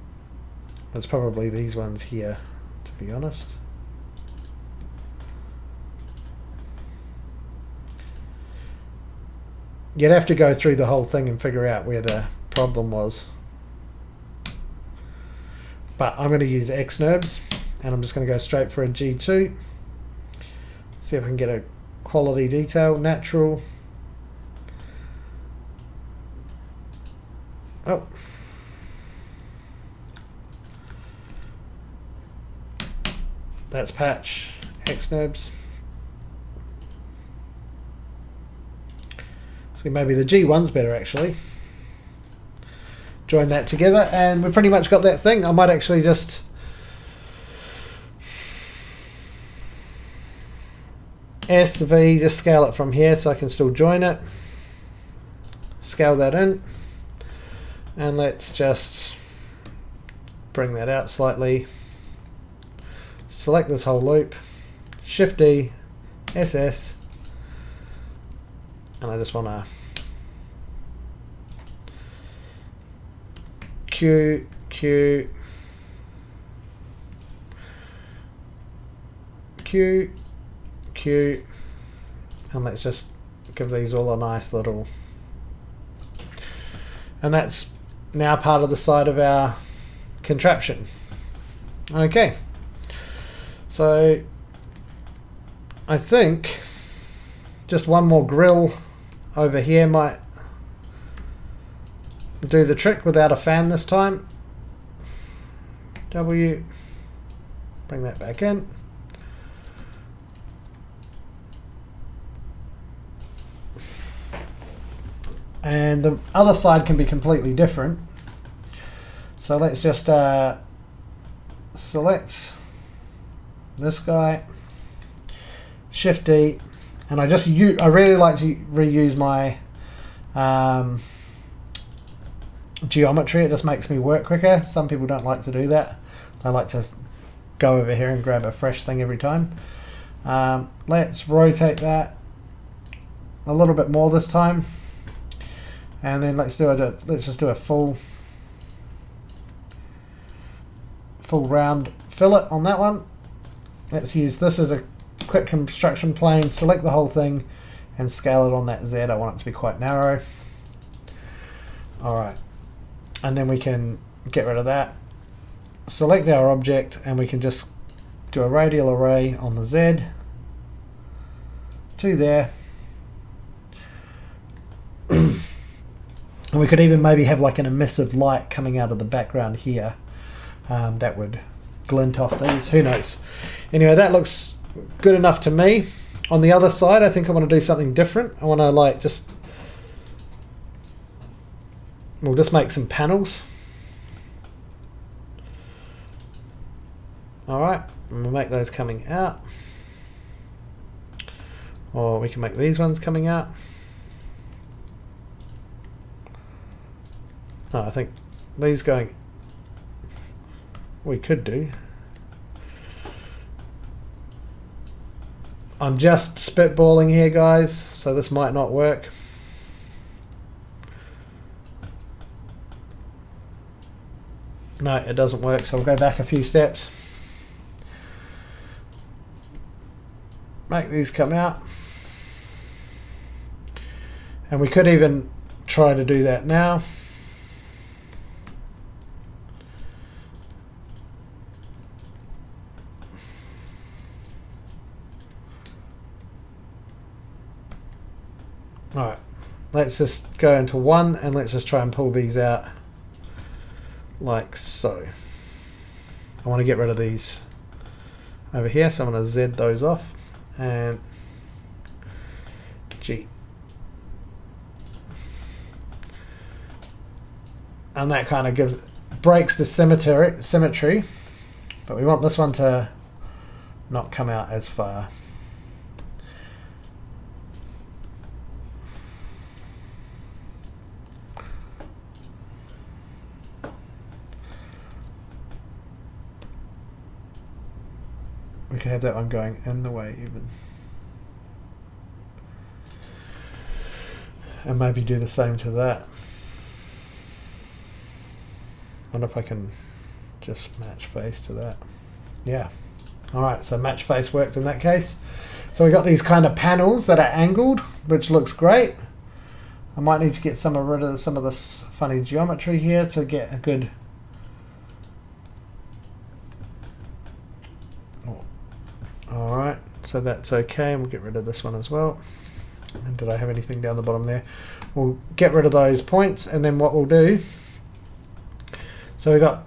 it's probably these ones here, to be honest. You'd have to go through the whole thing and figure out where the problem was. But I'm going to use Xnobs, and I'm just going to go straight for a G2. See if I can get a quality detail, natural. Oh. That's patch, Xnobs. So maybe the G1's better actually. Join that together and we've pretty much got that thing. I might actually just SV, just scale it from here so I can still join it. Scale that in. And let's just bring that out slightly. Select this whole loop. Shift D, SS. And I just want to Q, Q, Q, Q, and let's just give these all a nice little, and that's now part of the side of our contraption. Okay, so I think just one more grill over here might do the trick without a fan this time. W, bring that back in. And the other side can be completely different. So let's just select this guy, Shift D, and I really like to reuse my geometry. It just makes me work quicker. Some people don't like to do that. They like to go over here and grab a fresh thing every time. Let's rotate that a little bit more this time, and then let's just do a full full round fillet on that one. Let's use this as a quick construction plane, select the whole thing and scale it on that Z. I want it to be quite narrow. Alright, and then we can get rid of that, select our object, and we can just do a radial array on the Z to there. And we could even maybe have like an emissive light coming out of the background here that would glint off these, who knows. Anyway, that looks good enough to me. On the other side, I think I want to do something different. I want to like we'll just make some panels. Alright, and we'll make those coming out. Or we can make these ones coming out. No, I think these going, we could do. I'm just spitballing here, guys, so this might not work. No, it doesn't work, so we'll go back a few steps. Make these come out. And we could even try to do that now. Alright, let's just go into one and let's just try and pull these out like so. I want to get rid of these over here, so I'm going to Z those off and G. And that kind of breaks the symmetry, but we want this one to not come out as far. We can have that one going in the way even. And maybe do the same to that. Wonder if I can just match face to that. Yeah. Alright, so match face worked in that case. So we got these kind of panels that are angled, which looks great. I might need to get rid of some of this funny geometry here to get a good... Alright, so that's okay, and we'll get rid of this one as well. And did I have anything down the bottom there? We'll get rid of those points, and then what we'll do, so we've got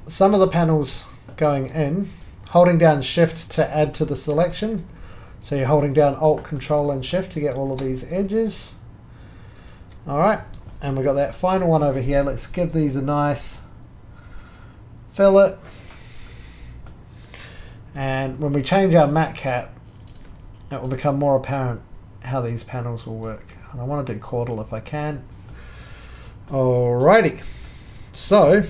some of the panels going in, holding down shift to add to the selection. So you're holding down alt, control and shift to get all of these edges. Alright, and we've got that final one over here. Let's give these a nice fillet. And when we change our matte cap, it will become more apparent how these panels will work. And I want to do caudal if I can. Alrighty. So,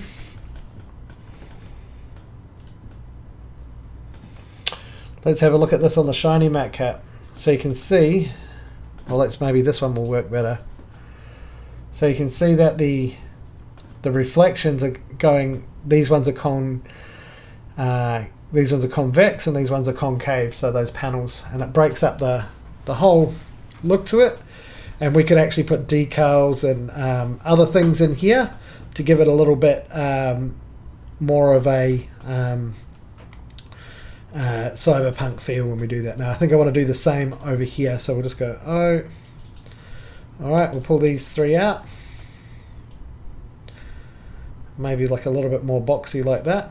let's have a look at this on the shiny matte cap. So you can see, well, maybe this one will work better. So you can see that the reflections are going, these ones are convex and these ones are concave, so those panels, and it breaks up the whole look to it. And we could actually put decals and other things in here to give it a little bit more of a cyberpunk feel when we do that. Now I think I want to do the same over here, so we'll just go alright, we'll pull these three out, maybe like a little bit more boxy like that.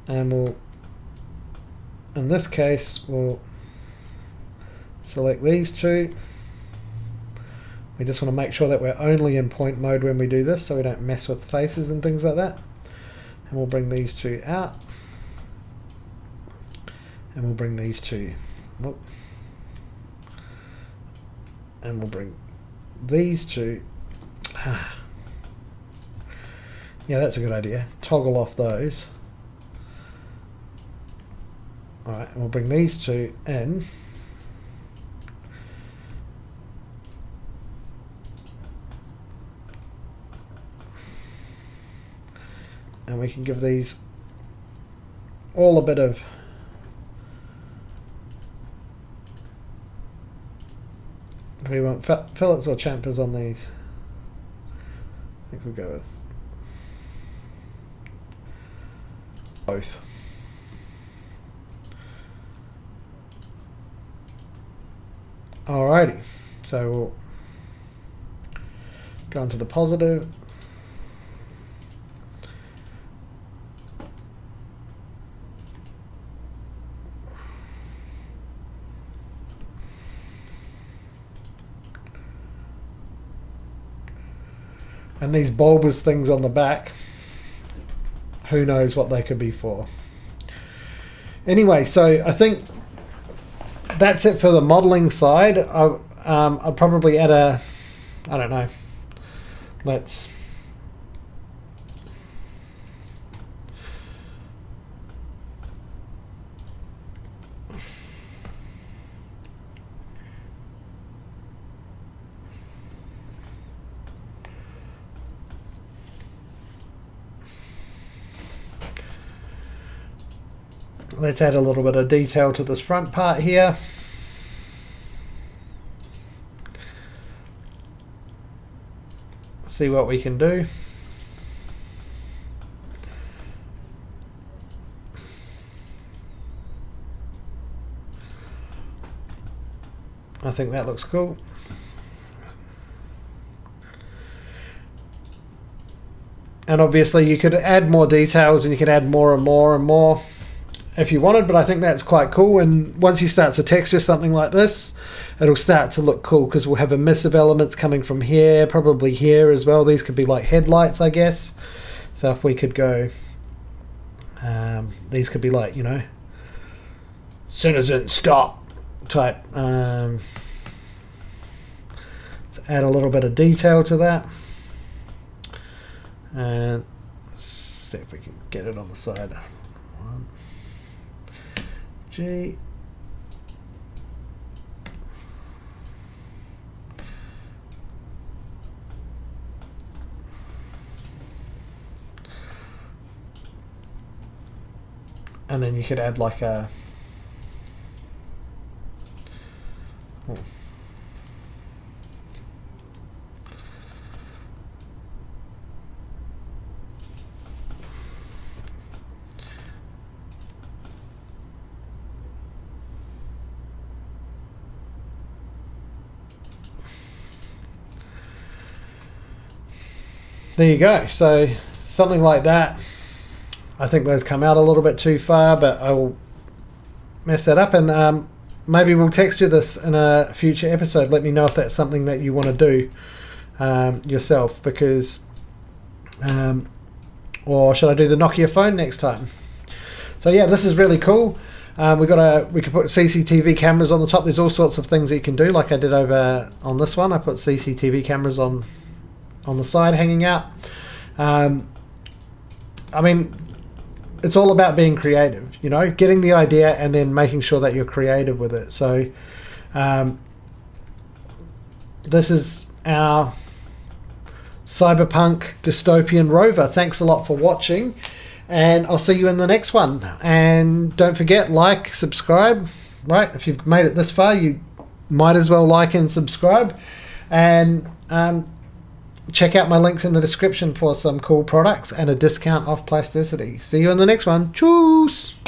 And we'll, in this case, we'll select these two. We just want to make sure that we're only in point mode when we do this, so we don't mess with faces and things like that. And we'll bring these two out. And we'll bring these two. Whoop. And we'll bring these two. Yeah, that's a good idea. Toggle off those. Alright, and we'll bring these two in. And we can give these all a bit of do we want fillets or chamfers on these? I think we'll go with both. Alrighty, so we'll go on to the positive. And these bulbous things on the back, who knows what they could be for. Anyway, so I think that's it for the modeling side. I'll probably add a, I don't know, let's add a little bit of detail to this front part here. See what we can do. I think that looks cool. And obviously you could add more details and you could add more and more and more if you wanted, but I think that's quite cool. And once you start to texture something like this, it'll start to look cool because we'll have emissive elements coming from here, probably here as well. These could be like headlights, I guess. So if we could go, these could be like, you know, citizen stop type. Let's add a little bit of detail to that. And let's see if we can get it on the side. G. And then you could add like a there you go. So something like that. I think those come out a little bit too far, but I will mess that up, and maybe we'll texture this in a future episode. Let me know if that's something that you want to do yourself, because or should I do the Nokia phone next time? So yeah, this is really cool. We could put CCTV cameras on the top. There's all sorts of things that you can do, like I did over on this one. I put CCTV cameras on the side hanging out. I mean, it's all about being creative, you know, getting the idea and then making sure that you're creative with it. So this is our Cyberpunk Dystopian Rover. Thanks a lot for watching, and I'll see you in the next one. And don't forget, like, subscribe, right? If you've made it this far, you might as well like and subscribe. And check out my links in the description for some cool products and a discount off Plasticity. See you in the next one. Tschüss!